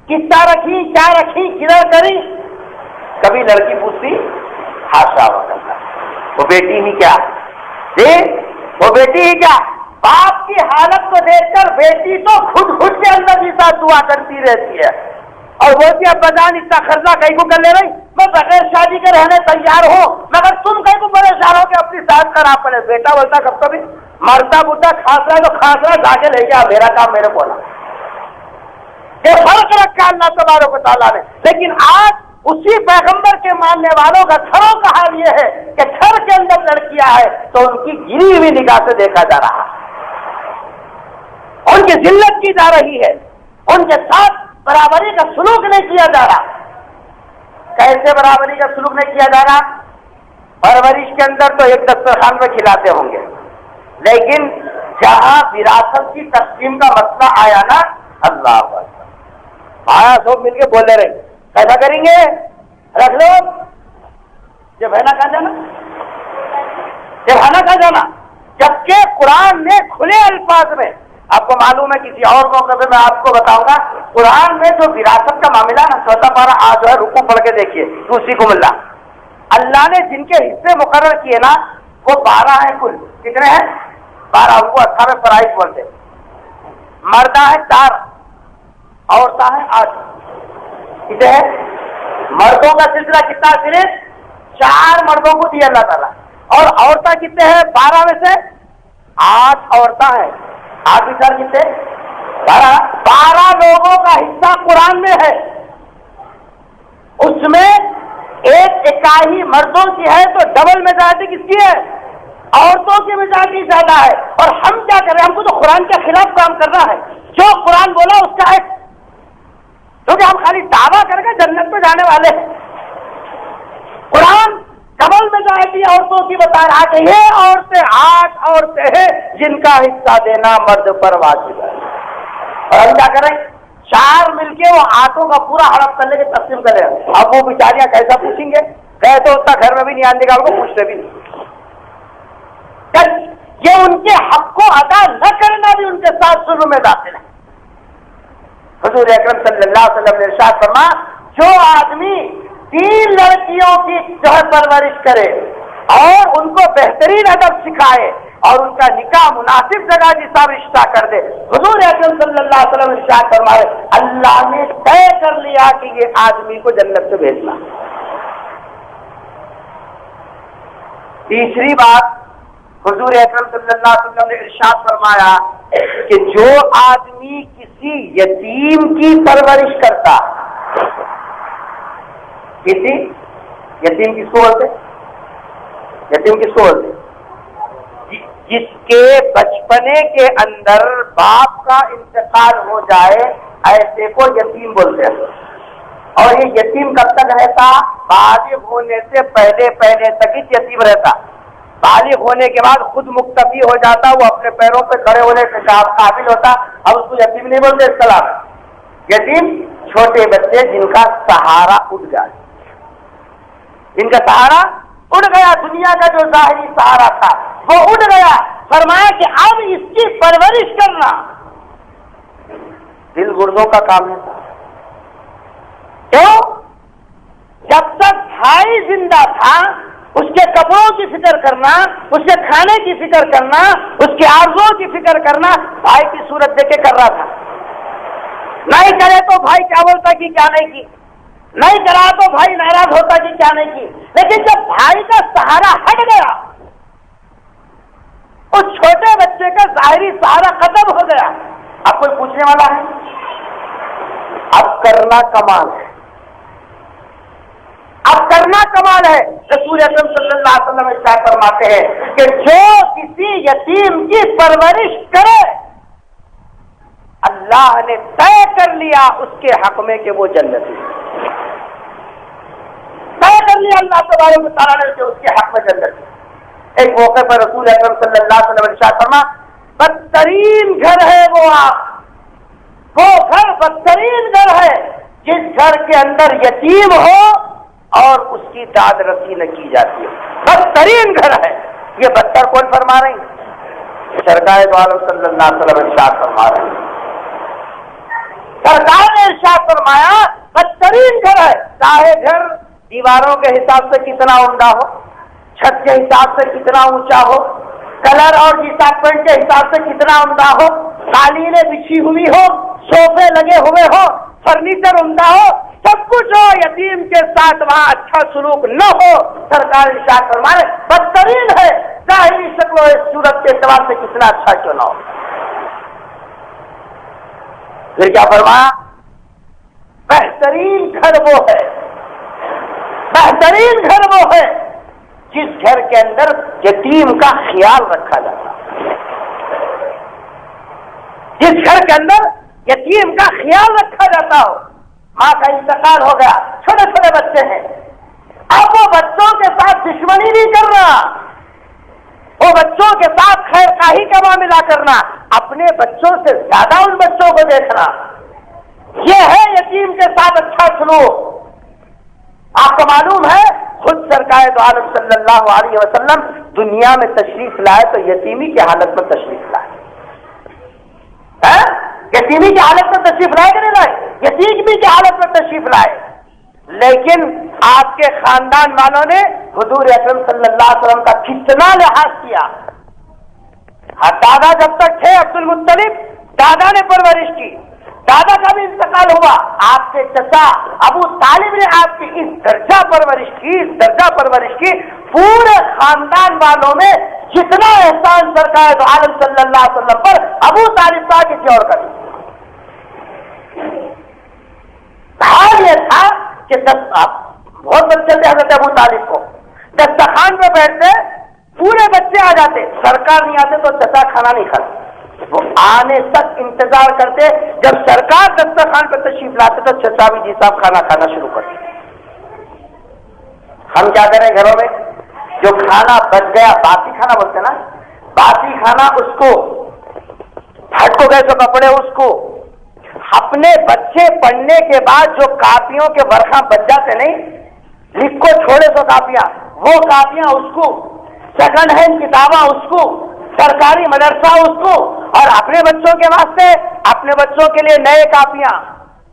کتنا رکھی, کیا رکھی, کدھر کری. کبھی لڑکی پوچھتی ہاشا وغیرہ وہ بیٹی ہی کیا, وہ بیٹی ہی کیا. باپ کی حالت کو دیکھ کر بیٹی تو خود کے اندر بھی ساتھ دعا کرتی رہتی ہے اور بولتی ہے ابا جان اتنا خرچہ کہیں کو کر لے رہی, میں بغیر شادی کے رہنے تیار ہوں مگر تم کہیں کو پریشان ہو کہ اپنی ساتھ کرا پڑے. بیٹا بولتا کب کبھی مرتا بوٹا کھانس رہا ہے تو کھانس رہا جا کے لے گیا, میرا کام میرے کو نا. یہ فرق رکھا اللہ تبارک و تعالیٰ نے. لیکن آج اسی پیغمبر کے ماننے والوں کا گھروں کا حال یہ ہے کہ گھر کے اندر لڑکیاں ہے تو ان کی گری ہوئی نگاہ سے دیکھا جا رہا ہے, ان کی ذلت کی جا رہی ہے, ان کے ساتھ برابری کا سلوک نہیں کیا جا رہا. کیسے برابری کا سلوک نہیں کیا جا رہا؟ پرورش کے اندر تو ایک دسترخوان میں کھلاتے ہوں گے, لیکن جہاں وراثت کی تقسیم کا مسئلہ آیا نا, اللہ اکبر آیا سب مل کے بولے رہے کیسا کریں گے, رکھ لو جب ہے نا کہاں جانا, جب ہے نا کہاں جانا. جبکہ قرآن نے کھلے الفاظ میں, آپ کو معلوم ہے کسی اور موقع پہ میں آپ کو بتاؤں گا, قرآن میں جو وراثت کا معاملہ نا 14 آج جو ہے رکو پڑھ کے دیکھیے دوسری کو ملا. اللہ نے جن کے حصے مقرر کیے نا وہ 12 ہیں کل. کتنے ہیں؟ 12. ان کو 18 فرائض بولتے. مردہ ہے 4, عورتیں ہیں 8. کتنے ہیں؟ مردوں کا سلسلہ کتنا؟ صرف 4 مردوں کو دیا اللہ تعالیٰ, اور عورتیں کتنے ہیں؟ 12 میں سے 8 عورتیں ہیں. 8 بھی کتنے؟ 12 لوگوں کا حصہ قرآن میں ہے. اس میں ایک اکائی مردوں کی ہے تو ڈبل میجارٹی کس کی ہے؟ عورتوں کی میجارٹی زیادہ ہے. اور ہم کیا کر رہے ہیں؟ ہم کو تو قرآن کے خلاف کام کرنا ہے. جو قرآن بولا اس کا ہے, کیونکہ ہم خالی دعویٰ کر کے جنت میں جانے والے ہیں. قرآن ڈبل میجارٹی عورتوں کی بتا رہا کہ یہ عورتیں 8 عورتیں ہیں جن کا حصہ دینا مرد پر واجب ہے. اور ہم کیا کریں؟ 4 مل کے وہ 8 کا پورا ہڑپ کر لے کے تقسیم کریں. اب وہ بیچاریاں کیسا پوچھیں گے؟ کہے تو اتنا گھر میں بھی نہیں آنے کا, کو پوچھتے بھی نہیں. یہ ان کے حق کو ادا نہ کرنا بھی ان کے ساتھ ظلم میں داخل ہے. حضور اکرم صلی اللہ علیہ وسلم نے ارشاد فرمایا جو آدمی 3 لڑکیوں کی جو ہے پرورش کرے اور ان کو بہترین ادب سکھائے اور ان کا نکاح مناسب جگہ جیسا رشتہ کر دے, حضور اکرم صلی اللہ علیہ وسلم ارشاد فرمائے اللہ نے طے کر لیا کہ یہ آدمی کو جنت سے بھیجنا. تیسری بات حضور اکرم صلی اللہ علیہ وسلم نے ارشاد فرمایا کہ جو آدمی کسی یتیم کی پرورش کرتا, کسی یتیم کس کو بولتے؟ یتیم کس کو بولتے؟ جس کے بچپنے کے اندر باپ کا انتقال ہو جائے ایسے کو یتیم بولتے ہیں. اور یہ یتیم کب تک رہتا؟ بالغ ہونے سے پہلے تک ہی یتیم رہتا. بالغ ہونے کے بعد خود مکتفی ہو جاتا، وہ اپنے پیروں پہ کھڑے ہونے کے قابل ہوتا. اب اس کو یتیم نہیں بولتے اصطلاح میں. یتیم چھوٹے بچے جن کا سہارا اٹھ جائے، جن کا سہارا اڑ گیا، دنیا کا جو ظاہری سہارا تھا وہ اڑ گیا. فرمایا کہ اب اس کی پرورش کرنا دل گردوں کا کام ہے. کیوں؟ جب تک بھائی زندہ تھا اس کے کپڑوں کی فکر کرنا، اس کے کھانے کی فکر کرنا، اس کے آرزوؤں کی فکر کرنا بھائی کی صورت دیکھ کے کر رہا تھا. نہیں کرے تو بھائی کیا بولتا کہ کیا نہیں کی، نہیں کرا تو بھائی ناراض ہوتا کہ کیا نہیں کی. لیکن جب بھائی کا سہارا ہٹ گیا، اس چھوٹے بچے کا ظاہری سہارا ختم ہو گیا، اب کوئی پوچھنے والا ہے؟ اب کرنا کمال ہے، اب کرنا کمال ہے. رسول اکرم صلی اللہ علیہ وسلم ارشاد فرماتے ہیں کہ جو کسی یتیم کی پرورش کرے اللہ نے طے کر لیا اس کے حق میں کہ وہ جنتی ہے. طے کر لیا اللہ تبارک و تعالیٰ نے کہ اس کے حق میں جنتی. ایک موقع پر رسول اکرم صلی اللہ علیہ وسلم ارشاد فرما بدترین گھر ہے وہ گھر بدترین گھر ہے جس گھر کے اندر یتیم ہو اور اس کی داد رسی نہ کی جاتی ہے. بدترین گھر ہے. یہ بدتر کون فرما رہے ہیں؟ سرکار دو عالم صلی اللہ علیہ وسلم ارشاد فرما رہے ہیں. سرکار نے ارشاد فرمایا بدترین گھر ہے، چاہے گھر دیواروں کے حساب سے کتنا عمدہ ہو، چھت کے حساب سے کتنا اونچا ہو، کلر اور ڈیزائن کے حساب سے کتنا عمدہ ہو، قالینیں بچھی ہوئی ہو، صوفے لگے ہوئے ہو، فرنیچر عمدہ ہو، سب کچھ ہو، یتیم کے ساتھ وہاں اچھا سلوک نہ ہو، سرکار ارشاد فرمائے بدترین ہے، ظاہری شکل و صورت کے اعتبار سے کتنا اچھا کیوں نہ ہو. پھر کیا فرمایا؟ بہترین گھر وہ ہے، بہترین گھر وہ ہے جس گھر کے اندر یتیم کا خیال رکھا جاتا ہے، جس گھر کے اندر یتیم کا خیال رکھا جاتا ہو. ماں کا انتقال ہو گیا، چھوٹے چھوٹے بچے ہیں، اب وہ بچوں کے ساتھ دشمنی نہیں کر رہا، وہ بچوں کے ساتھ خیر خواہی کا معاملہ کرنا، اپنے بچوں سے زیادہ ان بچوں کو دیکھنا، یہ ہے یتیم کے ساتھ اچھا سلوک. آپ کو معلوم ہے خود سرکار دو عالم صلی اللہ علیہ وسلم دنیا میں تشریف لائے تو یتیمی کی حالت میں تشریف لائے. یتیمی کی حالت میں تشریف لائے کہ نہیں لائے؟ یتیمی کی حالت میں تشریف لائے. لیکن آپ کے خاندان والوں نے حضور اکرم صلی اللہ علیہ وسلم کا کتنا لحاظ کیا. دادا جب تک تھے عبد المطلب، دادا نے پرورش کی، دادا کا بھی انتقال ہوا، آپ کے چچا ابو طالب نے آپ کی اس درجہ پرورش کی. پورے خاندان والوں میں جتنا احسان سرکار دو عالم صلی اللہ علیہ وسلم پر ابو طالب کا کسی اور کا نہیں. حال یہ تھا کہ بہت بچے تھے حضرت ابو طالب کو، دسترخوان پہ بیٹھتے پورے بچے آ جاتے، سرکار نہیں آتے تو چچا کھانا نہیں کھاتے، وہ آنے تک انتظار کرتے. جب سرکار دسترخوان پہ تشریف لاتے تو چچا بھی جی صاحب کھانا کھانا شروع کرتے. ہم کیا کریں گھروں میں جو کھانا بچ گیا، باسی کھانا بولتے نا، باسی کھانا اس کو ہٹ کو گئے تو کپڑے اس کو، اپنے بچے پڑھنے کے بعد جو کاپیوں کے ورخاں بچ جاتے نہیں، لکھو چھوڑے تو کاپیاں، وہ کاپیاں اس کو، سیکنڈ ہینڈ کتاباں اس کو، سرکاری مدرسہ اس کو، اور اپنے بچوں کے واسطے اپنے بچوں کے لیے نئے کاپیاں،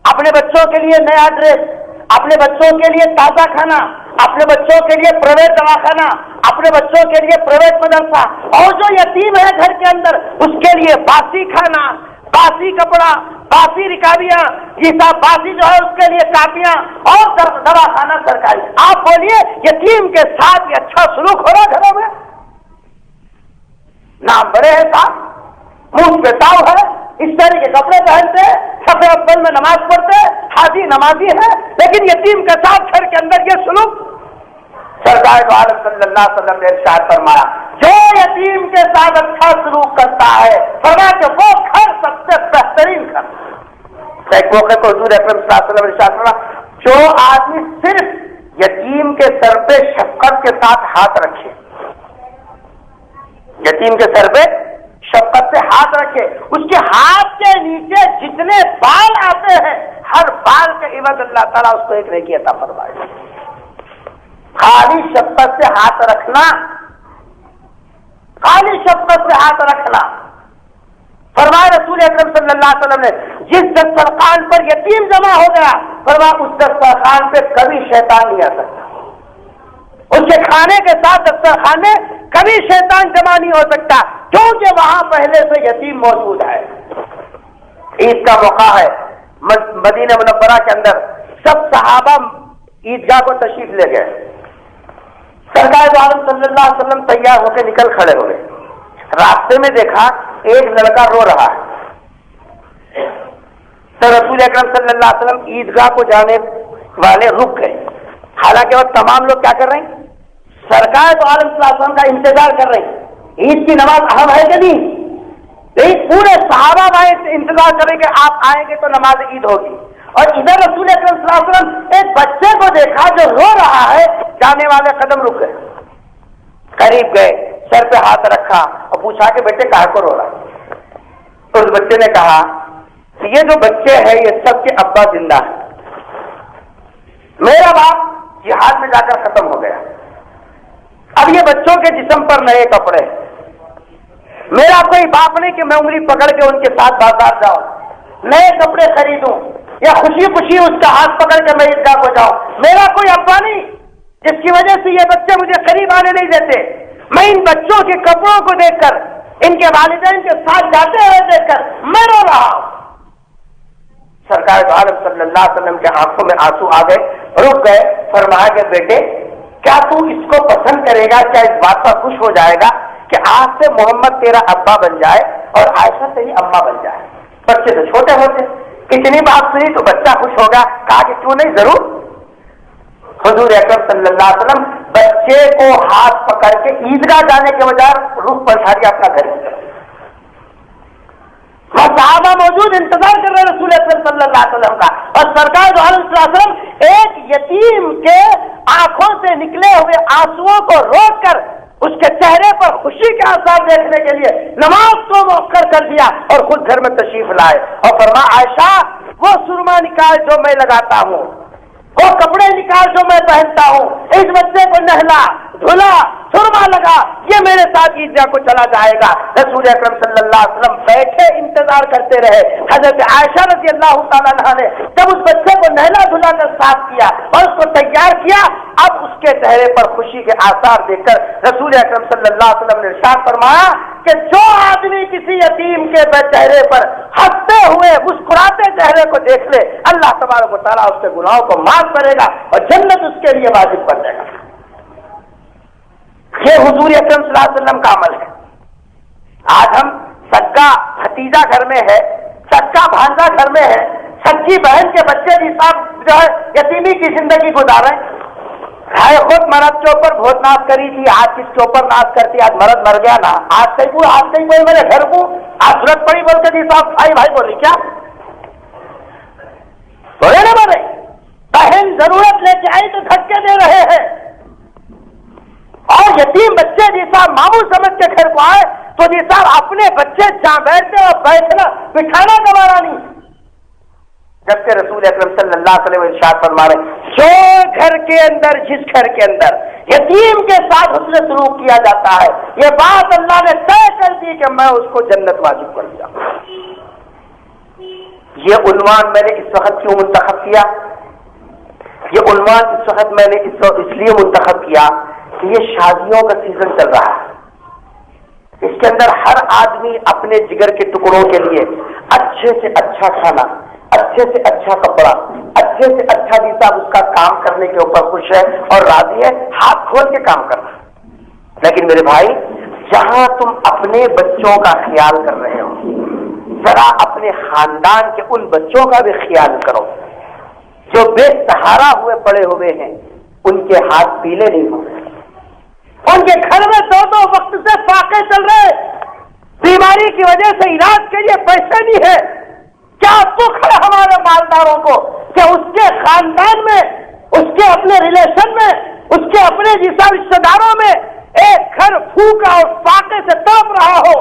اپنے بچوں کے لیے نیا ڈریس، اپنے بچوں کے لیے تازہ کھانا، اپنے بچوں کے لیے پرائیویٹ دواخانہ، اپنے بچوں کے لیے پرائیویٹ مدرسہ، اور جو یتیم ہے گھر کے اندر اس کے لیے باسی کھانا، باسی کپڑا، باسی رکابیاں، یہ سب باسی جو ہے اس کے لیے کاپیاں اور دواخانہ سرکاری. آپ بولیے یتیم کے ساتھ یہ اچھا سلوک ہو رہا گھروں میں؟ نام بڑے ہیں صاحب، منہ پہ تاؤ ہے، اس طرح کے کپڑے پہنتے، صفے اول میں نماز پڑھتے، حاجی نمازی ہے، لیکن یتیم کے ساتھ گھر کے اندر یہ سلوک. سرکار دو عالم صلی اللہ علیہ وسلم نے ارشاد فرمایا جو یتیم کے ساتھ اچھا سلوک کرتا ہے فرمایا کہ وہ گھر سب سے بہترین گھر. ایک موقع کو حضور اکرم صلی اللہ علیہ وسلم نے ارشاد فرمایا جو آدمی صرف یتیم کے سر پہ شفقت کے ساتھ ہاتھ رکھے، یتیم کے سر پہ شفقت سے ہاتھ رکھے، اس کے ہاتھ کے نیچے جتنے بال آتے ہیں ہر بال کے عوض اللہ تعالیٰ اس کو ایک نیکی عطا فرمائے. خالی شفقت سے ہاتھ رکھنا، خالی شفقت سے ہاتھ رکھنا. فرمایا رسول اکرم صلی اللہ علیہ وسلم نے جس دسترخوان پر یتیم جمع ہو گیا فرمایا اس دسترخوان پہ کبھی شیطان نہیں آ سکتا. اس کے کھانے کے ساتھ دسترخوان میں کبھی شیطان جمع نہیں ہو سکتا کیونکہ وہاں پہلے سے یتیم موجود ہے. عید کا موقع ہے، مدینہ منورہ کے اندر سب صحابہ عیدگاہ کو تشریف لے گئے. سرکار عالم صلی اللہ علیہ وسلم تیار ہو کے نکل کھڑے ہوئے. راستے میں دیکھا ایک لڑکا رو رہا ہے تو رسول اکرم صلی اللہ علیہ وسلم عیدگاہ کو جانے والے رک گئے. حالانکہ وہ تمام لوگ کیا کر رہے ہیں؟ سرکار تو عالم صلی اللہ علیہ وسلم کا انتظار کر رہے ہیں. عید کی نماز اہم ہے کہ نہیں؟ لیکن پورے صحابہ انتظار کریں کہ آپ آئیں گے تو نماز عید ہوگی. اور ادھر رسول اکرم صلی اللہ علیہ وسلم ایک بچے کو دیکھا جو رو رہا ہے. جانے والے قدم رک گئے، قریب گئے، سر پہ ہاتھ رکھا اور پوچھا کہ بیٹے کہاں کو رو رہا ہے؟ تو اس بچے نے کہا کہ یہ جو بچے ہیں یہ سب کے ابا زندہ ہیں، میرا باپ جہاد میں جا کر ختم ہو گیا، اب یہ بچوں کے جسم پر نئے کپڑے، میرا کوئی باپ نہیں کہ میں انگلی پکڑ کے ان کے ساتھ بازار جاؤں، نئے کپڑے خریدوں یا خوشی خوشی اس کا ہاتھ پکڑ کے میں عیدگاہ کو جاؤں. میرا کوئی ابا نہیں جس کی وجہ سے یہ بچے مجھے قریب آنے نہیں دیتے. میں ان بچوں کے کپڑوں کو دیکھ کر، ان کے والدین کے ساتھ جاتے ہوئے دیکھ کر میں رو رہا ہوں. سرکار عالم صلی اللہ علیہ وسلم کے آنکھوں میں آنسو آ گئے، رک گئے. فرمایا کہ بیٹے کیا تو اس کو پسند کرے گا، کیا اس بات پر خوش ہو جائے گا کہ آج سے محمد تیرا ابا بن جائے اور عائشہ تیری اماں بن جائے؟ بچے تو چھوٹے ہوتے، اتنی بات سنی تو بچہ خوش ہوگا. کہا کہ کیوں نہیں، ضرور. حضور اکرم صلی اللہ علیہ وسلم بچے کو ہاتھ پکڑ کے عیدگاہ جانے کے بجائے رخ پلٹا دیا اپنا گھر کی طرف. صحابہ موجود انتظار کر رہے رسول اکرم صلی اللہ علیہ وسلم کا. اور سرکار صلی اللہ علیہ وسلم ایک یتیم کے آنکھوں سے نکلے ہوئے آنسوؤں کو روک کر اس کے چہرے پر خوشی کے آثار دیکھنے کے لیے نماز کو مؤخر کر دیا اور خود گھر میں تشریف لائے اور فرمایا عائشہ وہ سرما نکال جو میں لگاتا ہوں، وہ کپڑے نکال جو میں پہنتا ہوں، اس بچے کو نہلا دھلا سرما لگا، یہ میرے ساتھ عیدگاہ کو چلا جائے گا. رسول اکرم صلی اللہ علیہ وسلم بیٹھے انتظار کرتے رہے. حضرت عائشہ رضی اللہ تعالیٰ عنہا نے جب اس بچے کو نہلا دھلا کر صاف کیا اور اس کو تیار کیا، اب اس کے چہرے پر خوشی کے آثار دیکھ کر رسول اکرم صلی اللہ علیہ وسلم نے ارشاد فرمایا کہ جو آدمی کسی یتیم کے چہرے پر ہنستے ہوئے مسکراتے چہرے کو دیکھ لے اللہ تبارک و تعالیٰ اس کے گناہوں کو معاف کرے گا اور جنت اس کے لیے واجب بن جائے گا. یہ حضور اکرم صلی اللہ علیہ وسلم کا عمل ہے. آج ہم سگا بھتیجا گھر میں ہے، سگا بھانجا گھر میں ہے، سچی بہن کے بچے بھی صاحب جو ہے یتیمی کی زندگی گزارے. خود مرد کے اوپر بہت ناز کری تھی، آج کس کے اوپر ناز کرتی، آج مرد مر گیا نا، آج کہیں کوئی میرے گھر کو آج ضرورت پڑی بول کے جی صاحب بھائی بولی کیا بولے نہ بولے. بہن ضرورت لے کے آئی تو دھکے دے رہے ہیں اور یتیم بچے جی صاحب معمول سمجھ کے گھر کو آئے تو جی صاحب اپنے بچے جہاں بیٹھتے اور بیٹھنا بٹھانا گوارا نہیں. جبکہ رسول اکرم صلی اللہ علیہ وسلم ارشاد فرما رہے جو گھر کے اندر جس گھر کے اندر یتیم کے ساتھ حسن سلوک کیا جاتا ہے یہ بات اللہ نے طے کر دی کہ میں اس کو جنت واجب کر دیا. یہ عنوان میں نے اس وقت کیوں منتخب کیا؟ یہ عنوان اس وقت میں نے اس لیے منتخب کیا کہ یہ شادیوں کا سیزن چل رہا ہے. اس کے اندر ہر آدمی اپنے جگر کے ٹکڑوں کے لیے اچھے سے اچھا کھانا، اچھے سے اچھا کپڑا، اچھے سے اچھا جیسا اس کا کام کرنے کے اوپر خوش ہے اور راضی ہے، ہاتھ کھول کے کام کرنا. لیکن میرے بھائی جہاں تم اپنے بچوں کا خیال کر رہے ہو ذرا اپنے خاندان کے ان بچوں کا بھی خیال کرو جو بے سہارا ہوئے پڑے ہوئے ہیں، ان کے ہاتھ پیلے نہیں ہو رہے، ان کے گھر میں 2 وقت سے فاقے چل رہے، بیماری کی وجہ سے علاج کے لیے پیسے نہیں ہے. کیا دکھ ہے ہمارے مالداروں کو کہ اس کے خاندان میں، اس کے اپنے ریلیشن میں، اس کے اپنے جیسا رشتے داروں میں ایک گھر پھوکا اور فاقے سے تڑپ رہا ہو،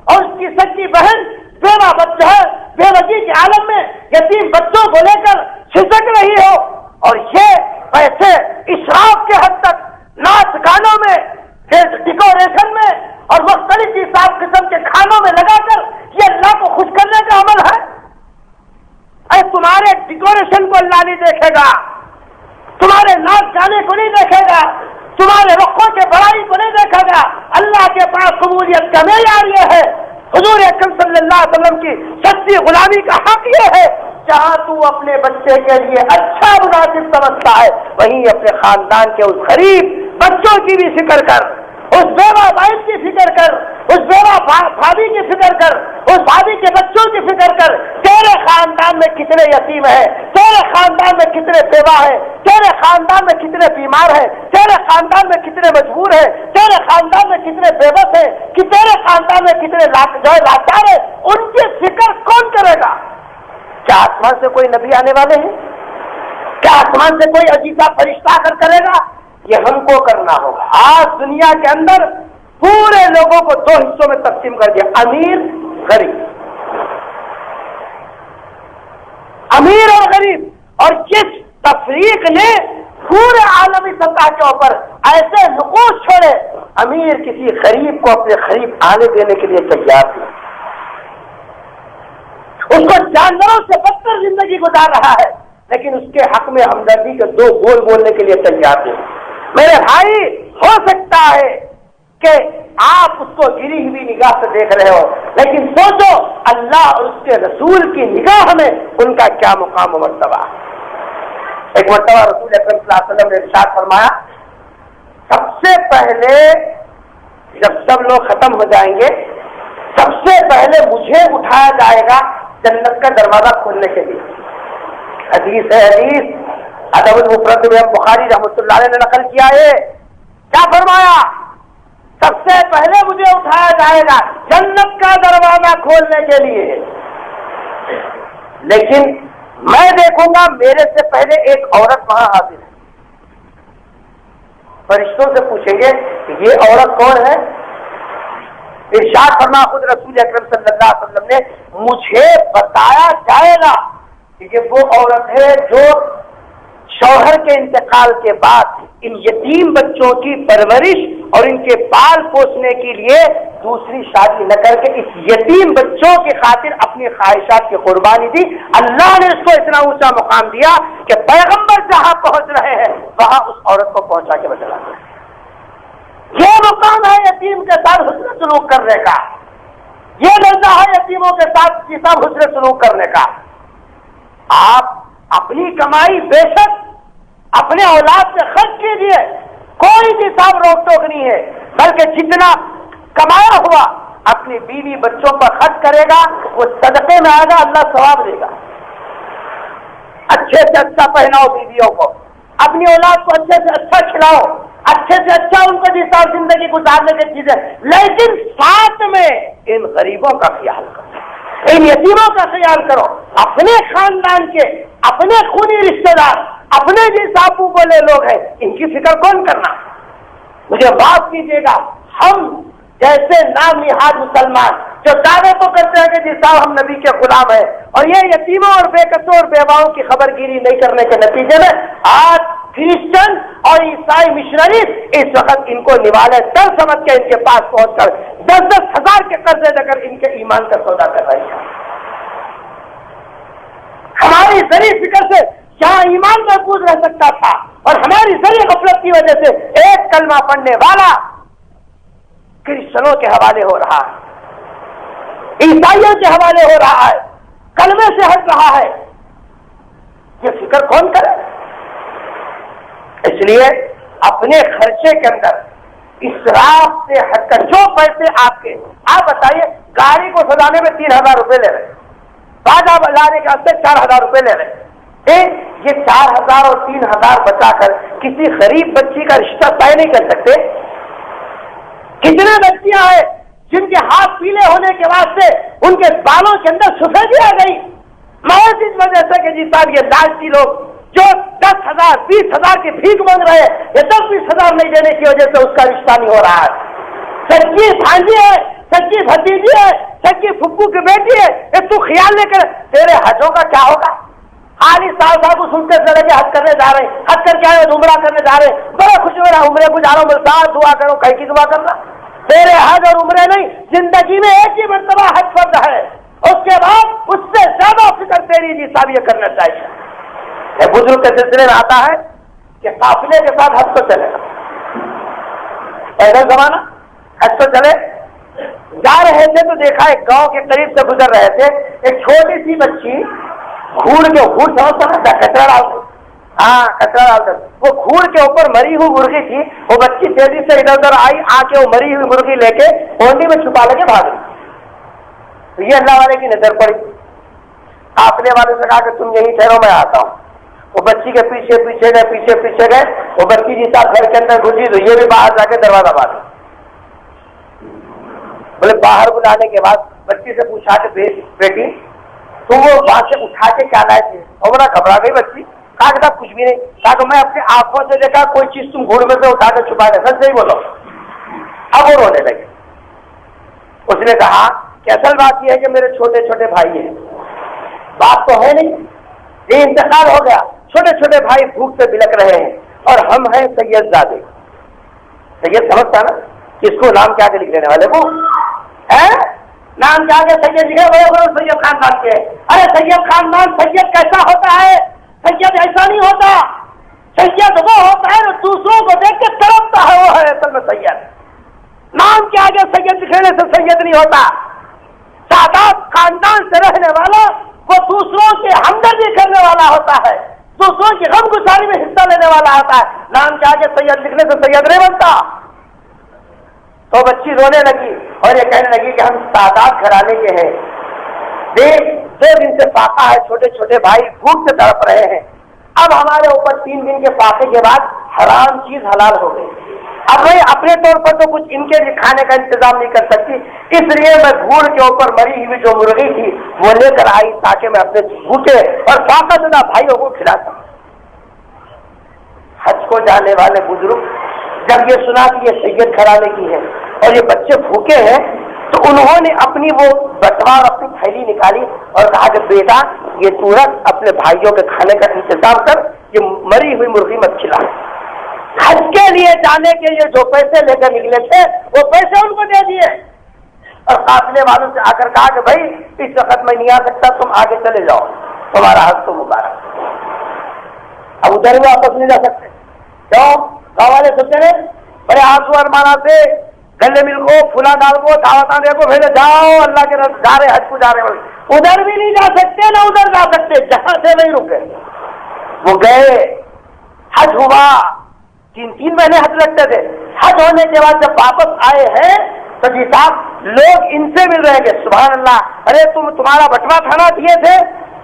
اور اس کی سچی بہن بیوہ بچہ ہے، بیوگی کے عالم میں یتیم بچوں کو لے کر چھسک رہی ہو، اور یہ پیسے اسراف کے حد تک ناچ گانوں میں، ڈیکوریشن میں اور مختلف حساب قسم کے کھانوں میں لگا کر یہ اللہ کو خوش کرنے کا عمل ہے. اے تمہارے ڈیکوریشن کو اللہ نہیں دیکھے گا، تمہارے ناچ گانے کو نہیں دیکھے گا، تمہارے رخوں کے بڑائی کو نہیں دیکھے گا. اللہ کے پاس قبولیت کا معیار یہ ہے، حضور اکرم صلی اللہ علیہ وسلم کی سچی غلامی کا حق یہ ہے، جہاں تو اپنے بچے کے لیے اچھا مناسب سمجھتا ہے وہیں اپنے خاندان کے اس غریب بچوں کی بھی فکر کر، اس بیوہ بہن کی فکر کر، اس بیوہ بھابھی کی فکر کر، اس بھابھی کے بچوں کی فکر کر. تیرے خاندان میں کتنے یتیم ہیں، تیرے خاندان میں کتنے بیوہ ہیں، تیرے خاندان میں کتنے بیمار ہیں، تیرے خاندان میں کتنے مجبور ہیں، تیرے خاندان میں کتنے بے بس ہیں، کہ تیرے خاندان میں کتنے لاچار ہیں. ان کی فکر کون کرے گا؟ کیا آسمان سے کوئی نبی آنے والے ہیں؟ کیا آسمان سے کوئی عجیبہ فرشتہ کر کرے گا؟ یہ ہم کو کرنا ہوگا. آج دنیا کے اندر پورے لوگوں کو 2 حصوں میں تقسیم کر دیا، امیر غریب، امیر اور غریب. اور جس تفریق نے پورے عالمی سطح کے اوپر ایسے نقوش چھوڑے، امیر کسی غریب کو اپنے قریب آنے دینے کے لیے تیار تھے، اس کو جانوروں سے بدتر زندگی گزار رہا ہے، لیکن اس کے حق میں ہمدردی کے 2 بول بولنے کے لیے تیار تھے. میرے بھائی، ہو سکتا ہے کہ آپ اس کو گری ہوئی نگاہ سے دیکھ رہے ہو، لیکن سوچو اللہ اور اس کے رسول کی نگاہ میں ان کا کیا مقام و مرتبہ. ایک مرتبہ رسول اکرم صلی اللہ علیہ وسلم نے ارشاد فرمایا، سب سے پہلے جب سب لوگ ختم ہو جائیں گے، سب سے پہلے مجھے اٹھایا جائے گا جنت کا دروازہ کھولنے کے لیے. حدیث ہے، حدیث ادب المفرد میں بخاری رحمۃ اللہ علیہ نے نقل کیا ہے. کیا فرمایا؟ سب سے پہلے مجھے اٹھایا جائے گا جنت کا دروازہ کھولنے کے لیے، لیکن میں دیکھوں گا میرے سے پہلے ایک عورت وہاں حاضر ہے. فرشتوں سے پوچھیں گے کہ یہ عورت کون ہے؟ ارشاد فرما خود رسول اکرم صلی اللہ علیہ وسلم نے، مجھے بتایا جائے گا کہ یہ وہ عورت ہے جو شوہر کے انتقال کے بعد ان یتیم بچوں کی پرورش اور ان کے پال پوسنے کے لیے دوسری شادی نہ کر کے اس یتیم بچوں کی خاطر اپنی خواہشات کی قربانی دی. اللہ نے اس کو اتنا اونچا مقام دیا کہ پیغمبر جہاں پہنچ رہے ہیں وہاں اس عورت کو پہنچا کے بتلا دیا. یہ مقام ہے یتیم کے ساتھ حسن سلوک کرنے کا، یہ درجہ ہے یتیموں کے ساتھ حسن سلوک کرنے کا. آپ اپنی کمائی بے شک اپنے اولاد سے خرچ کیجیے، کوئی بھی صاحب روک ٹوک نہیں ہے، بلکہ جتنا کمایا ہوا اپنی بیوی بچوں پر خرچ کرے گا وہ صدقے میں آئے گا، اللہ ثواب دے گا. اچھے سے اچھا پہناؤ بیویوں کو، اپنی اولاد کو اچھے سے اچھا کھلاؤ، اچھے سے اچھا ان کو جس طرح زندگی گزارنے کی چیزیں، لیکن ساتھ میں ان غریبوں کا خیال کرو، ان یتیموں کا خیال کرو. اپنے خاندان کے اپنے خونی رشتے دار اپنے جیسا ابو بولے لوگ ہیں، ان کی فکر کون کرنا؟ مجھے بات کیجیے گا، ہم جیسے نام نہاد مسلمان جو دعوے تو کرتے ہیں کہ جی صاحب ہم نبی کے غلام ہیں، اور یہ یتیموں اور بے قصور اور بیواؤں کی خبر گیری نہیں کرنے کے نتیجے میں آج کرسچن اور عیسائی مشنریز اس وقت ان کو نوالے در سمجھ کے ان کے پاس پہنچ کر 10-10 ہزار کے قرضے دے کر ان کے ایمان کا سودا کر رہے ہیں. ہماری ذری فکر سے جہاں ایمان محفوظ رہ سکتا تھا اور ہماری ذری غفلت کی وجہ سے ایک کلمہ پڑھنے والا کرسچنوں کے حوالے ہو رہا ہے، عیسائیوں کے حوالے ہو رہا ہے، کلمے سے ہٹ رہا ہے. یہ فکر کون کرے؟ اس لیے اپنے خرچے کے اندر اسراف سے ہٹ کر جو پیسے آپ بتائیے، گاڑی کو سجانے میں 3,000 روپے لے رہے، باجا لانے کے واسطے 4,000 روپے لے رہے. یہ 4,000 اور 3,000 بچا کر کسی غریب بچی کا رشتہ طے نہیں کر سکتے؟ کتنے بچیاں ہیں جن کے ہاتھ پیلے ہونے کے واسطے ان کے بالوں کے اندر سفیدی آ گئی، محض اس وجہ سے کہ جی صاحب یہ لالچی لوگ جو 10,000 20,000 کی بھیک مانگ رہے ہیں، یہ 10-20,000 نہیں دینے کی وجہ سے اس کا رشتہ نہیں ہو رہا ہے. سچی بھانجی ہے، سچی بھتیجی ہے، سچی پھپھو کی بیٹی ہے، یہ تو خیال نہیں کر تیرے حجوں کا کیا ہوگا؟ خالی صاحب کو سنتے چلے کہ حج کرنے جا رہے ہیں، حج کر کے آئے عمرہ کرنے جا رہے ہیں، بڑا خوش ہو رہا عمرے کو جا رہا ہوں، بس ساتھ دعا کرو، کہیں کی دعا کرنا؟ تیرے حج اور عمرے نہیں، زندگی میں ایک ہی مرتبہ حج فرض ہے، اس کے بعد اس سے زیادہ فکر تیری جی صاحب یہ کرنا چاہیے. بزرگ کے سلسلے میں آتا ہے کہ قافلے کے ساتھ حج کو چلے گا. پیدل زمانہ حج کو چلے جا رہے تھے تو دیکھا ایک گاؤں کے قریب سے گزر رہے تھے، ایک چھوٹی سی بچی گھوڑ کے گھوڑ سمجھتا نا کچرا ڈالتے، ہاں کچرا ڈالتے، وہ گھوڑ کے اوپر مری ہوئی مرغی تھی، وہ بچی تیزی سے ادھر ادھر آئی، آ کے وہ مری ہوئی مرغی لے کے ہونڈی میں چھپا لے کے بھاگ گئی. تو یہ اللہ والے کی نظر پڑی. قافلے والے سے کہا کہ تم یہیں ٹھہرو میں آتا ہوں. وہ بچی کے پیچھے پیچھے گئے، وہ بچی جی صاحب گھر کے اندر گھسی تو یہ بھی باہر جا کے دروازہ باندھا. بولے باہر بلانے کے بعد بچی سے پوچھا کہ بیٹی تم وہ وہاں سے اٹھا کے کیا لائے تھے؟ اور بڑا گھبرا گئی بچی. کہا کہ کچھ بھی نہیں. کہا کہ میں اپنی آنکھوں سے دیکھا کوئی چیز تم گھوڑ میں سے اٹھا کے چھپا دے. سچ نہیں بولو. اب وہ رونے لگے. اس نے کہا کہ اصل بات یہ ہے کہ میرے چھوٹے چھوٹے بھائی ہیں، بات تو ہے نہیں، یہ انتقال ہو گیا، چھوٹے چھوٹے بھائی بھوک سے بلک رہے ہیں اور ہم ہیں سید زادے. سید سمجھتا نا کہ اس کو نام کیا کے لکھ لینے والے کو ہے نام کیا کے سید لکھے ہوئے سید خاندان کے. ارے سید خاندان سید کیسا ہوتا ہے؟ سید ایسا نہیں ہوتا. سید وہ ہوتا ہے جو دوسروں کو دیکھ کے تڑپتا ہے، وہ ہے اصل میں سید. نام کے آگے سید لکھنے سے سید نہیں ہوتا. سادات خاندان سے رہنے والا وہ دوسروں کی ہمدردی کرنے والا ہوتا ہے، دوسروں کی غم گساری میں حصہ لینے والا ہوتا ہے. نام کے آگے سید لکھنے سے سید نہیں بنتا. تو بچی رونے لگی اور یہ کہنے لگی کہ ہم سادات گھرانے کے ہیں، دیکھ 2 دن سے فاقہ ہے، چھوٹے چھوٹے بھائی بھوک سے تڑپ رہے ہیں. اب ہمارے اوپر 3 دن کے فاقے کے بعد حرام چیز حلال ہو گئی. اب میں اپنے طور پر تو کچھ ان کے لیے کھانے کا انتظام نہیں کر سکتی، اس لیے میں گھوڑ کے اوپر مری ہوئی جو مرغی تھی وہ لے کر آئی تاکہ میں اپنے بھوکے اور فاقہ زدہ بھائیوں کو کھلا سکوں. حج کو جانے والے بزرگ جب یہ سنا کہ یہ سید گھرانے کی ہے اور یہ بچے بھوکے ہیں تو انہوں نے اپنی وہ بٹوار اپنی تھیلی نکالی اور کہا کہ بیٹا یہ تو رکھ، اپنے بھائیوں کے کھانے کا انتظام کر، یہ مری ہوئی مرغی مت کھلا. حج کے لیے جانے کے لیے جو پیسے لے کر نکلے تھے وہ پیسے ان کو دے دیے اور قافلے والوں سے آ کر کہا کہ بھائی اس وقت میں نہیں آ سکتا، تم آگے چلے جاؤ، تمہارا حج تو مبارک. اب ادھر بھی واپس نہیں جا سکتے. کیوں؟ گاؤں والے سوچے رہے بڑے آنسو ارمانا سے گلے مل کو پھولا ڈال کو دعوت آنے کو بھیجے جاؤ اللہ کے جا رہے حج کو جا رہے. ادھر بھی نہیں جا سکتے نہ ادھر جا سکتے، جہاں سے نہیں رکے. وہ گئے، حج ہوا، 3 مہینے حج لگتے تھے. حج ہونے کے بعد جب واپس آئے ہیں تو جی صاحب لوگ ان سے مل رہے ہیں، سبحان اللہ، ارے تمہارا بٹوا کھانا دیے تھے،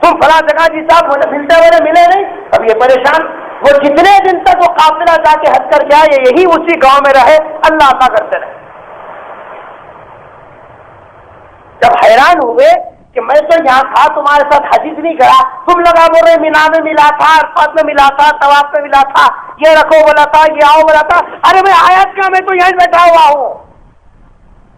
تم فلاں جگہ جی صاحب ملتے ہوئے ملے نہیں. اب یہ پریشان، وہ جتنے دن تک وہ قافلہ جا کے حج کر کے آئے یہی اسی گاؤں میں رہے، اللہ عطا کرتے رہے. جب حیران ہوئے کہ میں تو یہاں تھا تمہارے ساتھ حج نہیں کرا، تم لگا بول رہے مینا میں ملا تھا، عرفات میں ملا تھا، طواف میں ملا تھا، یہ رکھو بولا تھا، یہ آؤ بولا تھا. ارے میں آیت کا میں تو یہیں بیٹھا ہوا ہوں.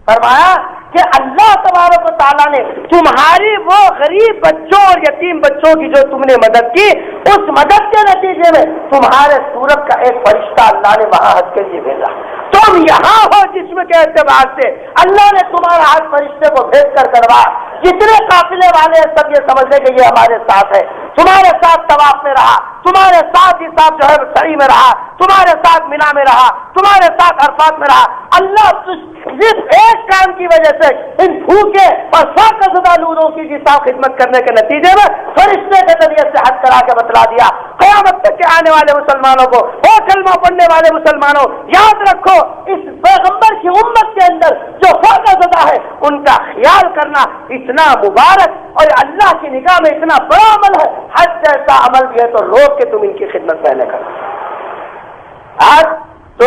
فرمایا کہ اللہ تبارک و تعالیٰ نے تمہاری وہ غریب بچوں اور یتیم بچوں کی جو تم نے مدد کی، اس مدد کے نتیجے میں تمہارے سورت کا ایک فرشتہ اللہ نے وہاں حج کے لیے بھیجا. تم یہاں ہو جسم کے اعتبار سے اللہ نے تمہارا حج فرشتے کو بھیج کر کروا. جتنے قافلے والے ہیں سب یہ سمجھ لیں کہ یہ ہمارے ساتھ ہے، تمہارے ساتھ طواف میں رہا، تمہارے ساتھ ہی صاحب جو ہے سعی میں رہا، تمہارے ساتھ مینا میں رہا، تمہارے ساتھ عرفات میں رہا. اللہ صرف ایک کام کی وجہ سے ان بھوکے اور فاقہ زدہ لوگوں کی جسم خدمت کرنے کے نتیجے میں فرشتے کے ذریعے سے حج کرا کے بتلا دیا. قیامت تک کے آنے والے مسلمانوں کو، وہ کلمہ پڑھنے والے مسلمانوں، یاد رکھو اس پیغمبر کی امت کے اندر جو فاقہ زدہ ہے ان کا خیال کرنا اتنا مبارک اور اللہ کی نگاہ میں اتنا بڑا عمل ہے. حج جیسا عمل بھی ہے تو روک کے تم ان کی خدمت پہلے کرو. آج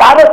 4